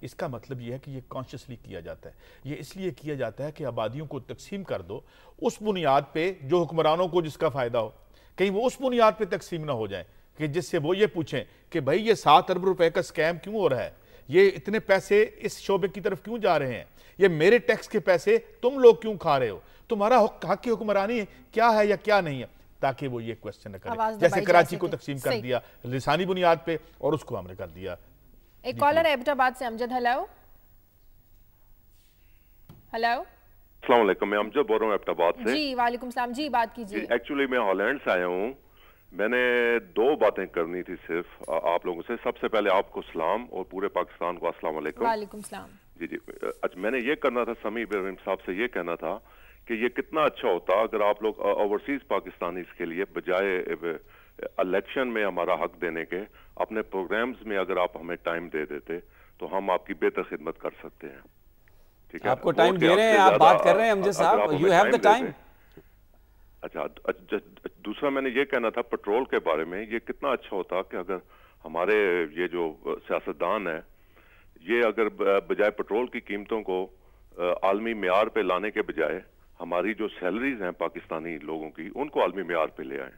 इसका मतलब ये है कि ये कॉन्शियसली किया जाता है। ये इसलिए किया जाता है कि आबादियों को तकसीम कर दो उस बुनियाद पे जो हुक्मरानों को जिसका फायदा हो। कहीं वो उस बुनियाद पे तकसीम ना हो जाए कि जिससे वो ये पूछें कि भाई ये 7 अरब रुपए का स्कैम क्यों हो रहा है, ये इतने पैसे इस शोबे की तरफ क्यों जा रहे हैं, ये मेरे टैक्स के पैसे तुम लोग क्यों खा रहे हो, तुम्हारा हक की हुक्मरानी क्या है या क्या नहीं है, ताकि वो ये क्वेश्चन न करें। जैसे कराची को तकसीम कर दिया लिसानी बुनियाद पे और उसको हमने कर दिया।
एक कॉलर है एबटाबाद से, अमजद। हेलो हेलो,
अस्सलाम वालेकुम, मैं अमजद बोल रहा हूँ एबटाबाद से।
जी वालेकुम सलाम जी, बात कीजिए।
एक्चुअली मैं हॉलैंड से आया हूँ। मैंने 2 बातें करनी थी सिर्फ आप लोगों से। सबसे पहले आपको सलाम और पूरे पाकिस्तान को अस्सलाम वालेकुम।
वालेकुम सलाम।
जी जी, अच्छा मैंने ये करना था, समी इब्राहिम साहब से ये कहना था कि ये कितना अच्छा होता अगर आप लोग ओवरसीज पाकिस्तानी के लिए बजाय इलेक्शन में हमारा हक देने के अपने प्रोग्राम्स में अगर आप हमें टाइम दे देते तो हम आपकी बेहतर खिदमत कर सकते हैं। ठीक है,
आपको टाइम दे रहे हैं, आप बात कर रहे हैं अमजद साहब, यू हैव द टाइम।
अच्छा, दूसरा मैंने ये कहना था पेट्रोल के बारे में, ये कितना अच्छा होता कि अगर हमारे ये जो सियासतदान है ये अगर बजाय पेट्रोल की कीमतों को आलमी मियार पे लाने के बजाय हमारी जो सैलरीज हैं पाकिस्तानी लोगों की उनको आलमी मियार पे ले आए।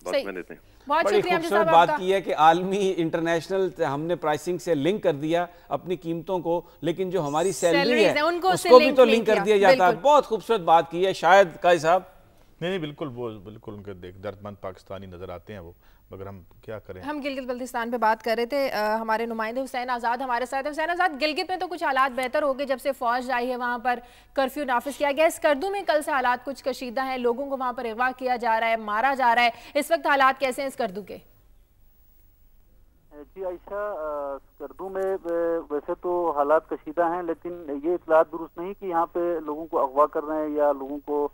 बस मैंने
बड़ी खूबसूरत बात की है कि आलमी इंटरनेशनल हमने प्राइसिंग से लिंक कर दिया अपनी कीमतों को, लेकिन जो हमारी सैलरी है उसको भी तो लिंक कर दिया जाता है। बहुत खूबसूरत बात की है। शायद काजी साहब
नहीं बिल्कुल, वो बिल्कुल उनके दर्दमंद पाकिस्तानी नजर आते हैं वो, मगर हम क्या करें।
हम गिलगित बल्तिस्तान पे बात कर रहे थे, हमारे नुमाइंदे हुसैन आज़ाद हमारे साथ है। हुसैन आज़ाद, गिलगित में तो कुछ हालात बेहतर हो गए जब से फौज आई है, वहाँ पर कर्फ्यू नाफिज किया गया। स्कर्दू में कल से हालात कुछ कशीदा हैं, लोगों को वहाँ पर अगवा किया जा रहा है, मारा जा रहा है। इस वक्त हालात कैसे हैं स्कर्दू के?
जी आयशा, स्कर्दू में वैसे तो हालात कशीदा हैं, लेकिन ये इतलात दुरुस्त नहीं कि यहाँ पे लोगों को अगवा कर रहे हैं या लोगों को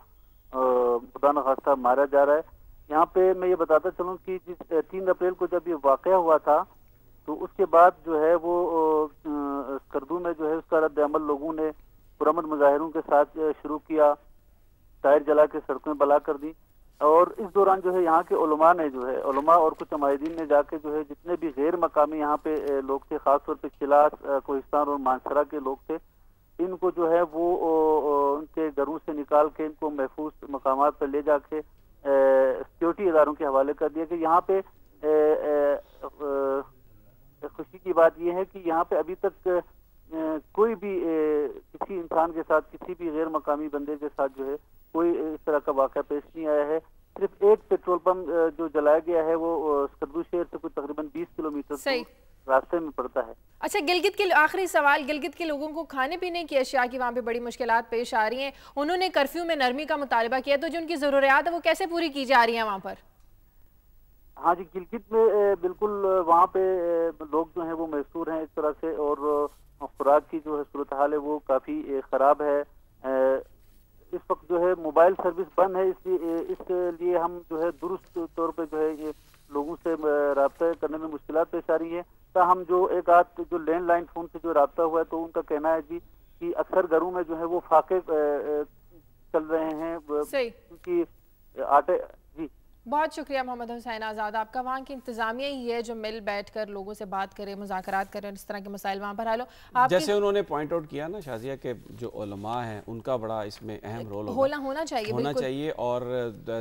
खुदा न खास्ता मारा जा रहा है। यहाँ पे मैं ये बताता चलूँ कि 3 अप्रैल को जब ये वाक़या हुआ था तो उसके बाद जो है वो स्कर्दू में जो है उसका रद्द अमल लोगों ने पुरअमन मुजाहिरों के साथ शुरू किया, टायर जला के सड़कें बला कर दी। और इस दौरान जो है यहाँ के उलमा ने जो है, उलमा और कुछ अमायदीन ने जाके जो है जितने भी गैर मकामी यहाँ पे लोग थे, खासतौर पर चिलास, कोहिस्तान और मानसरा के लोग थे, इनको जो है वो उनके घरों से निकाल के इनको महफूज मकामात पर ले जाके सिक्योरिटी इदारों के हवाले कर दिया। कि यहाँ पे खुशी की बात यह है कि यहाँ पे अभी तक कोई भी किसी इंसान के साथ, किसी भी गैर मकामी बंदे के साथ जो है कोई इस तरह का वाक़या पेश नहीं आया है। सिर्फ एक पेट्रोल पंप जो जलाया गया है वो स्कर्दू शहर से कुछ तकरीबन 20 किलोमीटर रास्ते में पड़ता है।
अच्छा, गिलगित के आखिरी सवाल, गिलगित के लोगों को खाने पीने की अशिया की वहाँ पे बड़ी मुश्किलात पेश आ रही हैं। उन्होंने कर्फ्यू में नरमी का मुतालबा किया, तो जो उनकी ज़रूरियात है वो कैसे पूरी की जा रही है वहाँ पर?
हाँ जी, गिलगित में बिल्कुल वहाँ पे लोग जो हैं वो महसूर हैं इस तरह से, और खुराक की जो है सूरत हाल है वो काफ़ी ख़राब है। इस वक्त जो है मोबाइल सर्विस बंद है, इसलिए हम जो है दुरुस्त तौर पे जो है ये लोगों से रब्ता करने में मुश्किलात पेश आ रही है। हम जो एक आध जो लैंडलाइन फोन से जो रब्ता हुआ है तो उनका कहना है जी कि अक्सर घरों में जो है वो फाके चल रहे हैं क्योंकि आटे। जी
बहुत शुक्रिया मोहम्मद हुसैन आज़ाद आपका। वहाँ की इंतजामिया ही है जो मिल बैठ कर लोगों से बात करे, मुज़ाकरात करें, इस तरह के मसाइल वहाँ पर हल हो।
जैसे उन्होंने पॉइंट आउट किया ना शाजिया के जो उलमा हैं उनका बड़ा इसमें अहम रोल होना चाहिए। और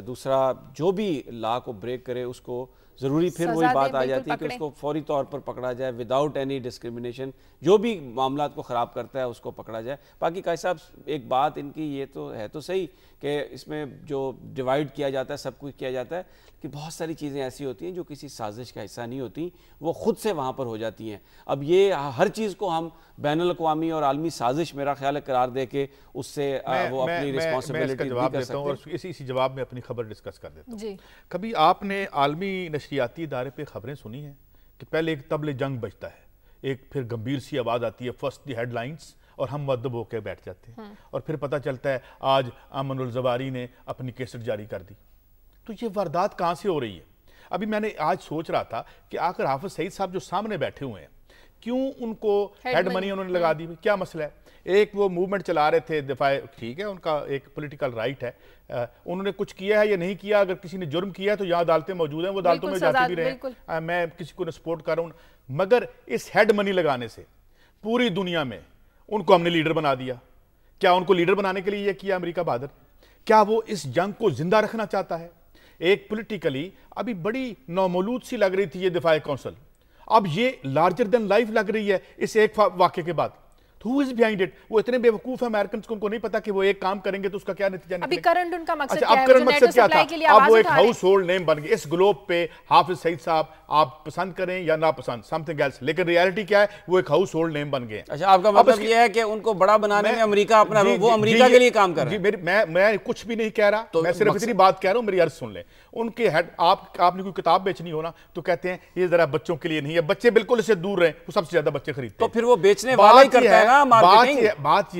दूसरा जो भी लॉ को ब्रेक करे उसको ज़रूरी फिर वही बात आ जाती है कि उसको फौरी तौर पर पकड़ा जाए विदाउट एनी डिस्क्रिमिनेशन, जो भी मामला को ख़राब करता है उसको पकड़ा जाए। बाकी काजी साहब एक बात इनकी ये तो है तो सही कि इसमें जो डिवाइड किया जाता है, सब कुछ किया जाता है, कि बहुत सारी चीज़ें ऐसी होती हैं जो किसी साजिश का हिस्सा नहीं होती, वो खुद से वहाँ पर हो जाती हैं। अब ये हर चीज़ को हम बैनुल अक़वामी और आलमी साजिश मेरा ख्याल है करार दे के उससे वो अपनी रिस्पॉन्सिबिलिटी जवाब देता हूँ, और
इसी जवाब में अपनी खबर डिस्कस कर देता हूँ। कभी आपने आलमी नशरियाती इदारे पे खबरें सुनी हैं कि पहले एक तबले जंग बजता है, एक फिर गंभीर सी आवाज़ आती है, फर्स्ट दी हेडलाइंस, और हम मुअद्दब होकर बैठ जाते हैं, और फिर पता चलता है आज अमनुल जवारी ने अपनी केसेट जारी कर दी। तो ये वारदात कहाँ से हो रही है? अभी मैंने आज सोच रहा था कि आखिर हाफिज सईद साहब जो सामने बैठे हुए हैं, क्यों उनको हेड मनी उन्होंने लगा दी? क्या मसला है? एक वो मूवमेंट चला रहे थे दिफाए, ठीक है, उनका एक पॉलिटिकल राइट है, उन्होंने कुछ किया है या नहीं किया, अगर किसी ने जुर्म किया है तो यहाँ अदालतें मौजूद हैं, वो अदालतों में जाते भी रहे, मैं किसी को सपोर्ट कर रहा हूँ, मगर इस हेड मनी लगाने से पूरी दुनिया में उनको हमने लीडर बना दिया। क्या उनको लीडर बनाने के लिए यह किया अमेरिका बहादुर? क्या वो इस जंग को जिंदा रखना चाहता है? एक पॉलिटिकली अभी बड़ी नौमौलूद सी लग रही थी ये दिफाए कौंसिल, अब ये लार्जर देन लाइफ लग रही है इस एक वाक्य के बाद। Who is behind it? वो इतने बेवकूफ है अमेरिकन को, उनको नहीं पता कि वो एक काम करेंगे तो उसका क्या नतीजा निकलेगा।
अभी करंट उनका मकसद क्या
है? अब करंट मकसद क्या था? अब वो एक हाउस होल्ड नेम बन गए इस ग्लोब पे। हाफिज सईद साहब आप पसंद करें या ना पसंद, समथिंग एल्स, लेकिन रियलिटी क्या है, वो एक हाउस होल्ड नेम बन गए।
अच्छा, आपका मतलब ये है कि उनको बड़ा बनाने में अमेरिका अपना वो अमेरिका के लिए काम कर रहा है?
मैं कुछ भी नहीं कह रहा, तो मैं सिर्फ इतनी बात कह रहा हूं, मेरी अर्ज सुन लें। उनके हेड आपने कोई किताब बेचनी हो ना तो कहते हैं ये जरा बच्चों के लिए नहीं है, बच्चे बिल्कुल इससे दूर रहे, वो सबसे ज्यादा बच्चे खरीदते हैं।
तो फिर वो बेचने वाला ही करता है ना मार्केटिंग।
बात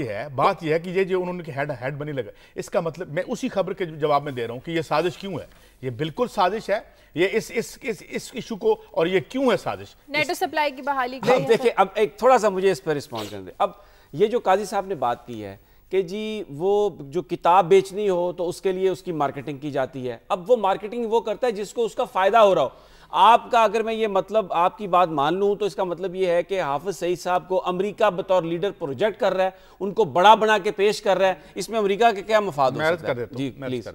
यह है कि ये जो उन्होंने हेड बनी लगा, इसका मतलब मैं उसी खबर के जवाब में दे रहा हूं कि ये साजिश क्यों है। ये बिल्कुल साजिश है, ये इस इशू को, और ये क्यों है साजिश?
नेटो सप्लाई की बहाली।
अब देखिए, अब एक थोड़ा सा मुझे इस पर रिस्पॉन्ड करने दें। अब ये जो काजी साहब ने बात की है कि जी वो जो किताब बेचनी हो तो उसके लिए उसकी मार्केटिंग की जाती है। अब वो मार्केटिंग वो करता है जिसको उसका फायदा हो रहा हो। आपका अगर मैं ये मतलब आपकी बात मान लूं तो इसका मतलब ये है कि हाफिज सईद साहब को अमेरिका बतौर लीडर प्रोजेक्ट कर रहा है, उनको बड़ा बना के पेश कर रहा है, इसमें अमेरिका के क्या मफाद हो सकता है? जी प्लीज।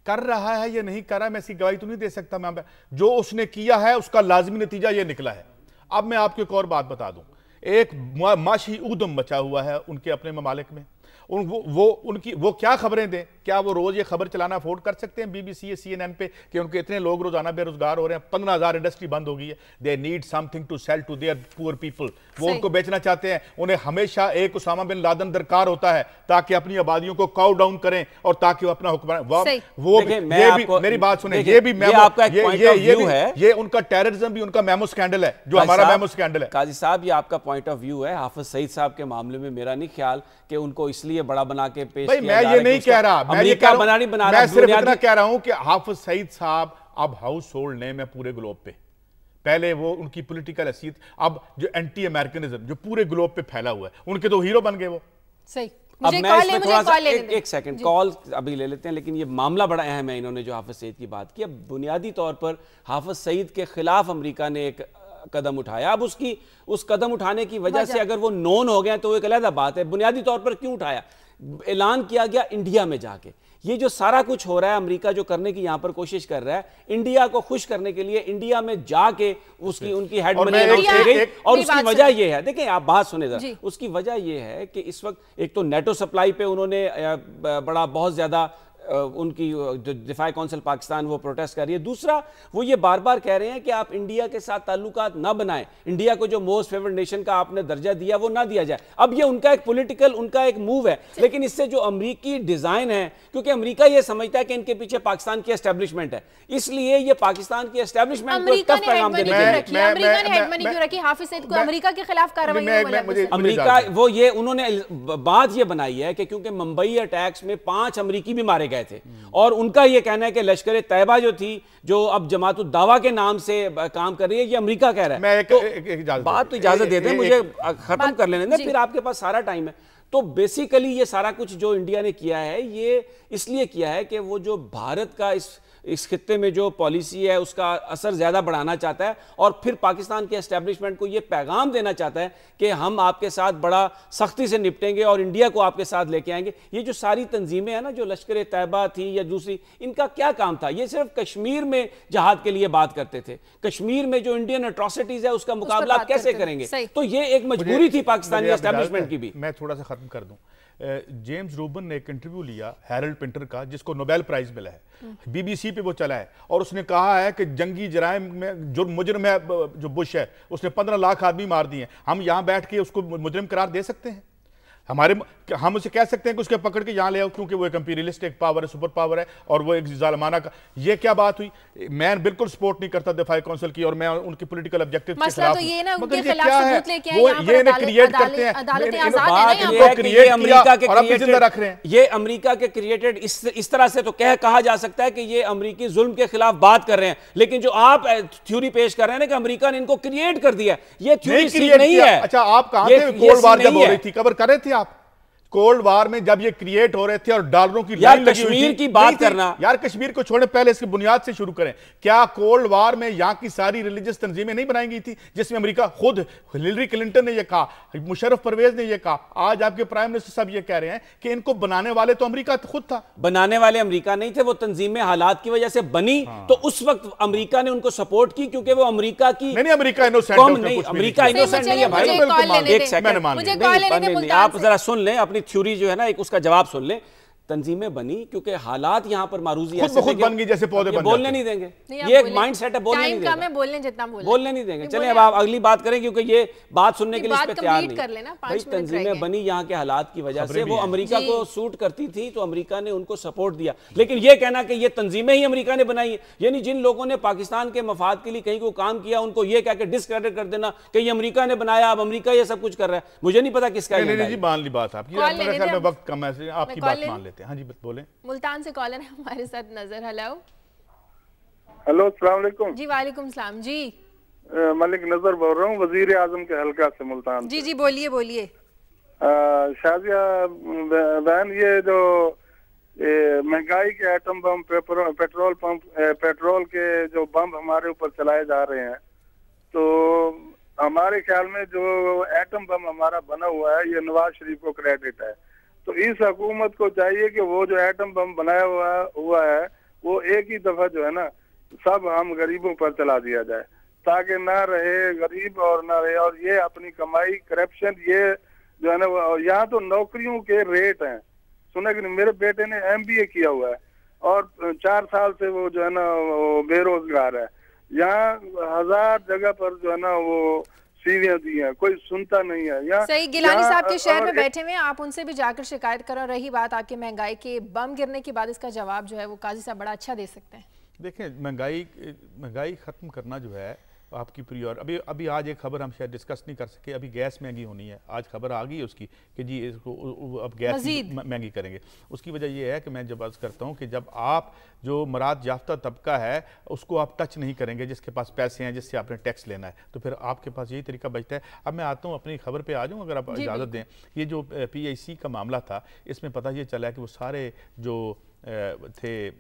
कर रहा है या नहीं कर रहा है मैं इसकी गवाही तो नहीं दे सकता, मैं जो उसने किया है उसका लाजमी नतीजा ये निकला है। अब मैं आपको एक और बात बता दूं, एक माशी ऊदम मचा हुआ है उनके अपने ममालिक में। वो क्या खबरें दें? क्या वो रोज ये खबर चलाना अफोर्ड कर सकते हैं BBC या CNN पे कि उनके इतने लोग रोजाना बेरोजगार हो रहे हैं, 15,000 इंडस्ट्री बंद हो गई है। They need something to sell to their poor people. वो उनको बेचना चाहते हैं, उन्हें हमेशा एक उसामा बिन लादेन दरकार होता है ताकि अपनी आबादियों को काउ डाउन करें और ताकि वो अपना हुक्म। वो मेरी बात सुने, ये उनका टेररिज्म भी उनका मेमो स्कैंडल है, जो हमारा मेमो स्कैंडल है।
काजी साहब, ये आपका पॉइंट ऑफ व्यू है। हाफिज सईद साहब के मामले में मेरा नहीं ख्याल कि उनको इसलिए बड़ा बना के पेश किया
मैं ये नहीं कह रहा, मैं सिर्फ इतना कह रहा हूं कि हाफिज सईद साहब अब हाउस होल्ड नेम है पूरे ग्लोब पे। पहले वो उनकी पॉलिटिकल हैसियत, अब जो एंटी अमेरिकनिज्म जो पूरे ग्लोब पे फैला हुआ है, उनके तो हीरो बन गए वो।
सही।
अब मैं इसमें थोड़ा सा एक सेकंड कॉल अभी ले लेते हैं, लेकिन ये मामला बड़ा अहम है। इन्होंने जो हाफिज सईद की बात की, अब बुनियादी तौर पर हाफिज सईद के खिलाफ अमेरिका ने एक कदम उठाया। अब उस कदम उठाने की वजह से अगर वो नोन हो गए तो वो एक अलग बात है। बुनियादी तौर पर क्यों उठाया? ऐलान किया गया इंडिया में जाके। ये जो सारा कुछ हो रहा है, अमेरिका जो करने की यहां पर कोशिश कर रहा है, इंडिया को खुश करने के लिए इंडिया में जाके उनकी हेड मनी अनाउंस की गई। और उसकी वजह ये है, देखिए आप बात सुने जरा, उसकी वजह ये है कि इस वक्त एक तो नेटो सप्लाई पे उन्होंने बहुत ज्यादा उनकी जो दिफाई कौंसिल पाकिस्तान वो प्रोटेस्ट कर रही है। दूसरा, वो ये बार बार कह रहे हैं कि आप इंडिया के साथ ताल्लुकात ना बनाएं, इंडिया को जो मोस्ट फेवर्ड नेशन का आपने दर्जा दिया वो ना दिया जाए। अब ये उनका एक पॉलिटिकल उनका एक मूव है, लेकिन इससे जो अमेरिकी डिजाइन है, क्योंकि अमेरिका ये समझता है कि इनके पीछे पाकिस्तान की एस्टेब्लिशमेंट है, इसलिए ये पाकिस्तान की एस्टेब्लिशमेंट को टफ पैगाम देने के लिए अमेरिका वो ये उन्होंने बात ये बनाई है कि क्योंकि मुंबई अटैक्स में 5 अमेरिकी भी मारे गए थे, और उनका यह कहना है कि लश्कर तैयबा जो थी, जो अब जमात उद दावा के नाम से काम कर रही है, ये अमेरिका कह रहा है।
मैं
बात तो इजाजत देते हैं, मुझे खत्म कर लेने दें, फिर आपके पास सारा टाइम है। तो बेसिकली ये सारा कुछ जो इंडिया ने किया है, ये इसलिए किया है कि वो जो भारत का इस इस खित्ते में जो पॉलिसी है उसका असर ज़्यादा बढ़ाना चाहता है और फिर पाकिस्तान के एस्टेब्लिशमेंट को ये पैगाम देना चाहता है कि हम आपके साथ बड़ा सख्ती से निपटेंगे और इंडिया को आपके साथ लेके आएंगे। ये जो सारी तंजीमें हैं ना, जो लश्कर तैयबा थी या दूसरी, इनका क्या काम था? ये सिर्फ कश्मीर में जहाद के लिए बात करते थे। कश्मीर में जो इंडियन एट्रोसिटीज है उसका मुकाबला आप कैसे करेंगे? तो ये एक मजबूरी थी पाकिस्तानी एस्टेब्लिशमेंट की भी।
मैं थोड़ा सा खत्म कर दूं। जेम्स रूबन ने एक इंटरव्यू लिया हैरल्ड पिंटर का, जिसको नोबेल प्राइज मिला है, बीबीसी पे वो चला है, और उसने कहा है कि जंगी जराइम में जो मुजरिम है, जो बुश है, उसने 15 लाख आदमी मार दिए। हम यहां बैठ के उसको मुजरिम करार दे सकते हैं? हम उसे कह सकते हैं कि उसके पकड़ के यहां ले आओ क्योंकि वो एक इंपीरियलिस्टिक पावर है, सुपर पावर है, और वो एक जालिमाना का। ये क्या बात हुई? मैं बिल्कुल सपोर्ट नहीं करता दिफाई काउंसिल की, और मैं उनकी पॉलिटिकल ऑब्जेक्टिव के खिलाफ हूं। ये ना उनके खिलाफ सबूत लेके आए, वो ये क्रिएट करते हैं, अमेरिका के क्रिएटेड,
ये अमेरिका के क्रिएटेड इस तरह से तो कहा जा सकता है कि ये अमेरिकी जुल्म के खिलाफ बात कर रहे हैं, लेकिन जो आप थ्योरी पेश कर रहे हैं ना कि अमेरिका ने इनको क्रिएट कर दिया, ये थ्योरी नहीं है।
अच्छा, आप कहां थे कोल्ड वॉर जब हो रही थी? कवर कर रहे थे आप कोल्ड वार में जब ये क्रिएट हो रहे थे और डॉलरों की लाइन लगी हुई थी?
कश्मीर की बात करना
यार, कश्मीर को छोड़ने पहले इसकी बुनियाद से शुरू करें। क्या कोल्ड वार में यहां की सारी रिलीजियस तंजीमें नहीं बनाई गई थी, जिसमें अमेरिका खुद, हिलरी क्लिंटन ने यह कहा, मुशर्रफ परवेज ने यह कहा, आज आपके प्राइम मिनिस्टर साहब ये कह रहे हैं कि इनको बनाने वाले तो अमेरिका खुद था।
बनाने वाले अमेरिका नहीं थे, वो तंजीमें हालात की वजह से बनी। तो उस वक्त अमेरिका ने उनको सपोर्ट की क्योंकि वो अमेरिका की
नहीं, अमेरिका इनोसेंट नहीं,
अमेरिका इनोसेंट नहीं है भाई। एक सेकंड, आप जरा सुन लें, अपनी थ्योरी जो है ना उसका जवाब सुन लें। तंजीमें बनी क्योंकि हालात यहां पर मारूजी ऐसे
खुद बन गई जैसे पौधे बन
बोलने नहीं देंगे। ये एक माइंडसेट है, बोलने नहीं देंगे, बोलने नहीं देंगे। चलिए अब आप अगली बात करें, क्योंकि ये बात सुनने के लिए इस पे तैयार नहीं। भाई तंजीमें बनी यहाँ के हालात की वजह से, वो अमेरिका को सूट करती थी तो अमेरिका ने उनको सपोर्ट दिया। लेकिन ये कहना कि ये तंजीमें ही अमेरिका ने बनाई है, यानी जिन लोगों ने पाकिस्तान के मफाद के लिए कहीं को काम किया उनको ये कह के डिस्क्रेडिट कर देना कि ये अमेरिका ने बनाया, अब अमेरिका ये सब कुछ कर रहा है। मुझे नहीं पता किसका
जी। मान ली बात आपकी, वक्त कम है, आपकी बात मान लेते हैं। हाँ जी बोले।
मुल्तान से कॉलर है हमारे साथ नजर।
हेलो, अस्सलाम वालेकुम।
जी वालेकुम सलाम जी।
मलिक नजर बोल रहा हूँ, वजीर आजम के हल्का से मुल्तान।
जी जी बोलिए।
शाजिया बहन, ये जो महंगाई के atom bomb, petrol pump, petrol के जो बम हमारे ऊपर चलाए जा रहे हैं, तो हमारे ख्याल में जो एटम बम हमारा बना हुआ है ये नवाज शरीफ को क्रेडिट है। तो इस हुकूमत को चाहिए कि वो जो एटम बम बनाया हुआ है वो एक ही दफा जो है ना सब हम गरीबों पर चला दिया जाए, ताकि ना रहे गरीब और ना रहे, और ये अपनी कमाई, करप्शन, ये जो है ना, यहाँ तो नौकरियों के रेट हैं, सुना कि नहीं? मेरे बेटे ने MBA किया हुआ है और 4 साल से वो जो है ना बेरोजगार है। यहाँ 1000 जगह पर जो है ना वो सीढ़ियां दी हैं, कोई सुनता नहीं है। यहाँ
सही, गिलानी साहब के शहर में बैठे हुए, आप उनसे भी जाकर शिकायत करो। रही बात आपके महंगाई के बम गिरने की बात, इसका जवाब जो है वो काजी साहब बड़ा अच्छा दे सकते हैं।
देखें, महंगाई खत्म करना जो है आपकी प्रियोर। अभी आज एक खबर हम शायद डिस्कस नहीं कर सके, अभी गैस महंगी होनी है। आज खबर आ गई है उसकी कि जी इसको अब गैस महंगी करेंगे। उसकी वजह यह है कि मैं जब अर्ज करता हूँ कि जब आप जो मराद याफ्ता तबका है उसको आप टच नहीं करेंगे, जिसके पास पैसे हैं, जिससे आपने टैक्स लेना है, तो फिर आपके पास यही तरीका बचता है। अब मैं आता हूँ अपनी खबर पे आ जाऊँ, अगर आप इजाज़त दें। ये जो PIC का मामला था, इसमें पता ये चला है कि वो सारे जो थे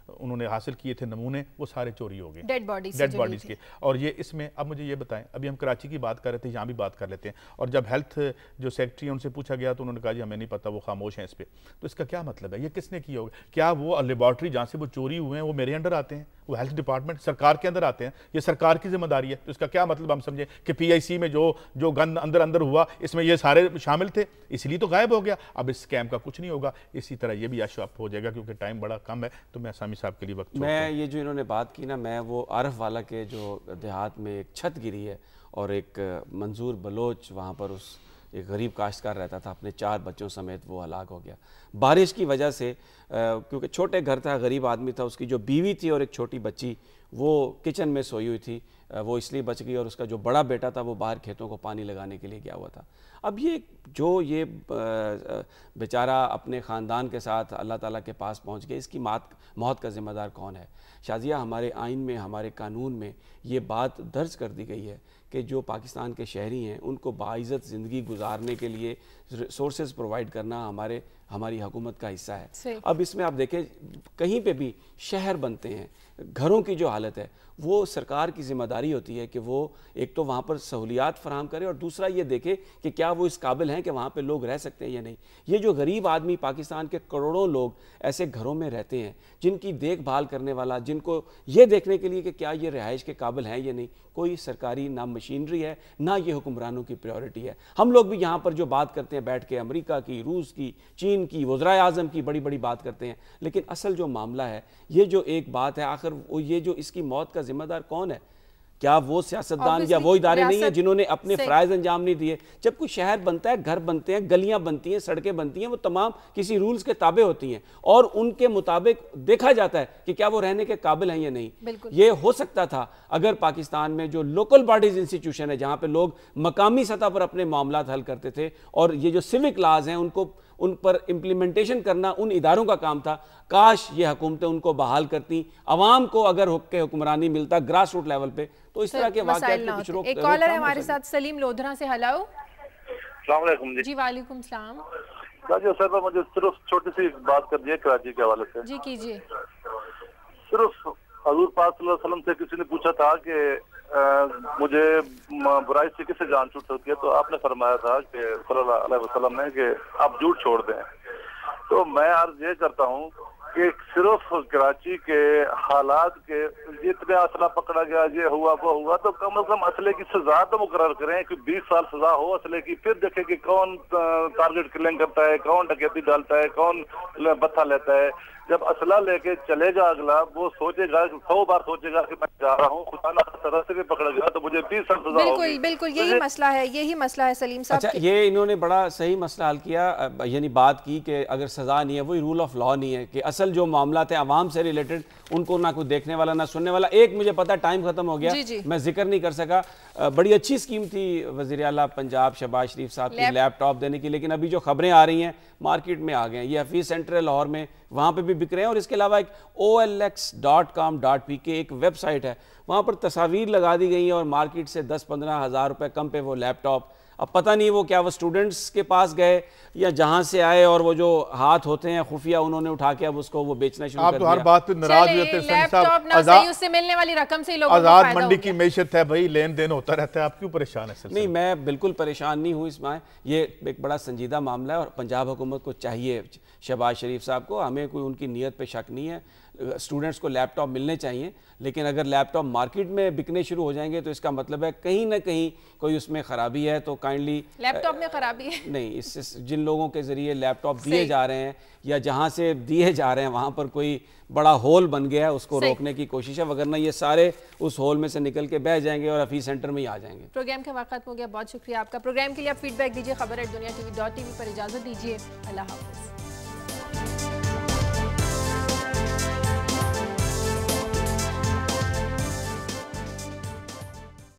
उन्होंने हासिल किए थे नमूने, वो सारे चोरी हो गए, डेड बॉडीज के। और ये इसमें अब मुझे ये बताएं, अभी हम कराची की बात कर रहे थे, यहाँ भी बात कर लेते हैं। और जब हेल्थ जो सेक्रेटरी है उनसे पूछा गया तो उन्होंने कहा जी हमें नहीं पता, वो खामोश हैं इस पर। तो इसका क्या मतलब है? ये किसने किया होगा? क्या वो लेबॉर्ट्री जहाँ से वो चोरी हुए हैं वो मेरे अंडर आते हैं? वो हेल्थ डिपार्टमेंट सरकार के अंदर आते हैं? ये सरकार की जिम्मेदारी है। तो इसका क्या मतलब हम समझे कि PIC में जो गंद अंदर हुआ, इसमें ये सारे शामिल थे, इसलिए तो गायब हो गया। अब इस स्कैम का कुछ नहीं होगा, इसी तरह ये भी आश्वाप हो जाएगा, क्योंकि टाइम बड़ा कम है। तो मैं सामी साहब के लिए वक्त,
मैं ये जो इन्होंने बात की ना, मैं वो आरफ वाला के जो देहात में एक छत गिरी है और एक मंजूर बलोच वहाँ पर उस एक गरीब काश्तकार रहता था, अपने 4 बच्चों समेत वो हलाक हो गया बारिश की वजह से। क्योंकि छोटे घर था, गरीब आदमी था, उसकी जो बीवी थी और एक छोटी बच्ची वो किचन में सोई हुई थी, वो इसलिए बच गई, और उसका जो बड़ा बेटा था वो बाहर खेतों को पानी लगाने के लिए गया हुआ था। अब ये बेचारा अपने ख़ानदान के साथ अल्लाह ताला के पास पहुंच गया, इसकी मौत का ज़िम्मेदार कौन है? शाजिया, हमारे आइन में, हमारे कानून में ये बात दर्ज कर दी गई है कि जो पाकिस्तान के शहरी हैं उनको बाइज़्ज़त ज़िंदगी गुजारने के लिए सोर्सेज प्रोवाइड करना हमारे हमारी हुकूमत का हिस्सा है। अब इसमें आप देखें कहीं पे भी शहर बनते हैं, घरों की जो हालत है वो सरकार की जिम्मेदारी होती है कि वो एक तो वहाँ पर सहूलियात फराहम करे और दूसरा ये देखे कि क्या वो इस काबिल हैं कि वहाँ पे लोग रह सकते हैं या नहीं। ये जो गरीब आदमी पाकिस्तान के करोड़ों लोग ऐसे घरों में रहते हैं जिनकी देखभाल करने वाला, जिनको ये देखने के लिए कि क्या ये रिहाइश के काबिल हैं या नहीं, कोई सरकारी ना मशीनरी है ना ये हुक्मरानों की प्रायोरिटी है। हम लोग भी यहाँ पर जो बात करते हैं बैठ के अमेरिका की, रूस की, चीन की, वज़ीर आज़म की बड़ी बड़ी बात करते हैं, लेकिन असल जो मामला है ये जो एक बात है आखिर ये जो इसकी मौत का जिम्मेदार कौन है? क्या वो सियासतदान या वो इदारे नहीं है जिन्होंने अपने फ़राइज़ अंजाम नहीं दिए? जब कोई शहर बनता है, घर बनते हैं, गलियां बनती हैं, सड़कें बनती हैं, वो तमाम किसी रूल्स के ताबे होती हैं और उनके मुताबिक देखा जाता है कि क्या वो रहने के काबिल हैं या नहीं। ये हो सकता था अगर पाकिस्तान में जो लोकल बॉडीज इंस्टीट्यूशन है जहाँ पे लोग मकामी सतह पर अपने मामलात हल करते थे और ये जो सिविक लाज हैं उनको उन पर इम्प्लीमेंटेशन करना उन इदारों का काम था। काश ये हुकूमतें उनको बहाल करती, अवाम को अगर हुक्मरानी मिलता ग्रास रूट लेवल पे तो इस तरह के वाक़यात में कुछ रोक।
एक कॉलर है हमारे साथ, सलीम लोधरा से। हेलो
अस्सलाम वालेकुम जी।
वालेकुम सलाम।
सर मुझे सिर्फ छोटी सी बात करनी है कराची के हवाले से।
जी कीजिए।
सिर्फ हजूर पाक सल्लल्लाहु अलैहि वसल्लम से किसी ने पूछा था कि मुझे बुराई से किससे जान छूट सकती है, तो आपने फरमाया था कि सल्लल्लाहु अलैहि वसल्लम ने कि आप झूठ छोड़ दें। तो मैं अर्ज ये करता हूँ कि सिर्फ कराची के हालात के जितने असला पकड़ा गया, ये हुआ वो हुआ, तो कम से कम असले की सजा तो मुकर्रर करें कि 20 साल सजा हो असले की, फिर देखें कि कौन टारगेट किलिंग करता है, कौन डकैती डालता है, कौन बत्था लेता है। जब असला लेके चलेगा अगला, वो सोचेगा 100 बार सोचेगा कि मैं जा रहा हूँ, खुदा ना रास्ते में पकड़ गया तो मुझे 20 साल सजा होगी।
बिल्कुल यही मसला है, यही मसला है सलीम साहब।
अच्छा, ये इन्होंने बड़ा सही मसला हल किया, यानी बात की कि अगर सजा नहीं है वही रूल ऑफ लॉ नहीं है, कि असल जो मामला थे अवाम से रिलेटेड उनको ना कोई देखने वाला ना सुनने वाला। एक मुझे पता टाइम खत्म हो गया, मैं जिक्र नहीं कर सका, बड़ी अच्छी स्कीम थी वज़ीर आला पंजाब शहबाज शरीफ साहब की लैपटॉप देने की, लेकिन अभी जो खबरें आ रही हैं मार्केट में आ गए हैं, ये हफीज़ सेंटर लाहौर में वहाँ पे भी बिक रहे हैं। और इसके अलावा एक olx.com.pk एक वेबसाइट है, वहाँ पर तस्वीर लगा दी गई हैं और मार्केट से 10-15 हज़ार रुपये कम पे वो लैपटॉप। अब पता नहीं वो क्या वो स्टूडेंट्स के पास गए या जहाँ से आए और वो जो हाथ होते हैं खुफिया उन्होंने उठा के अब उसको वो बेचना शुरू कर दिया।
आप तो हर बात पे नाराज होते हैं।
उससे मिलने वाली रकम से ही लोगों को
आजाद
फायदा
मंडी की मैशत है भाई, लेन देन होता रहता है, आप क्यों परेशान है?
नहीं, मैं बिल्कुल परेशान नहीं हूँ इसमें, ये एक बड़ा संजीदा मामला है और पंजाब हुकूमत को चाहिए, शहबाज शरीफ साहब को, हमें कोई उनकी नीयत पे शक नहीं है, स्टूडेंट्स को लैपटॉप मिलने चाहिए, लेकिन अगर लैपटॉप मार्केट में बिकने शुरू हो जाएंगे तो इसका मतलब है कहीं ना कहीं कोई उसमें ख़राबी है। तो काइंडली
लैपटॉप में ख़राबी है नहीं,
इससे जिन लोगों के ज़रिए लैपटॉप दिए जा रहे हैं या जहाँ से दिए जा रहे हैं वहाँ पर कोई बड़ा होल बन गया है, उसको रोकने की कोशिश है, वगरना ये सारे उस होल में से निकल के बह जाएंगे और हफीज़ सेंटर में ही आ जाएंगे।
प्रोग्राम का वक्त हो गया, बहुत शुक्रिया आपका। प्रोग्राम के लिए आप फीडबैक दीजिए, खबर@दुनिया TV.tv पर। इजाज़त दीजिए, अल्लाह हाफ़िज़।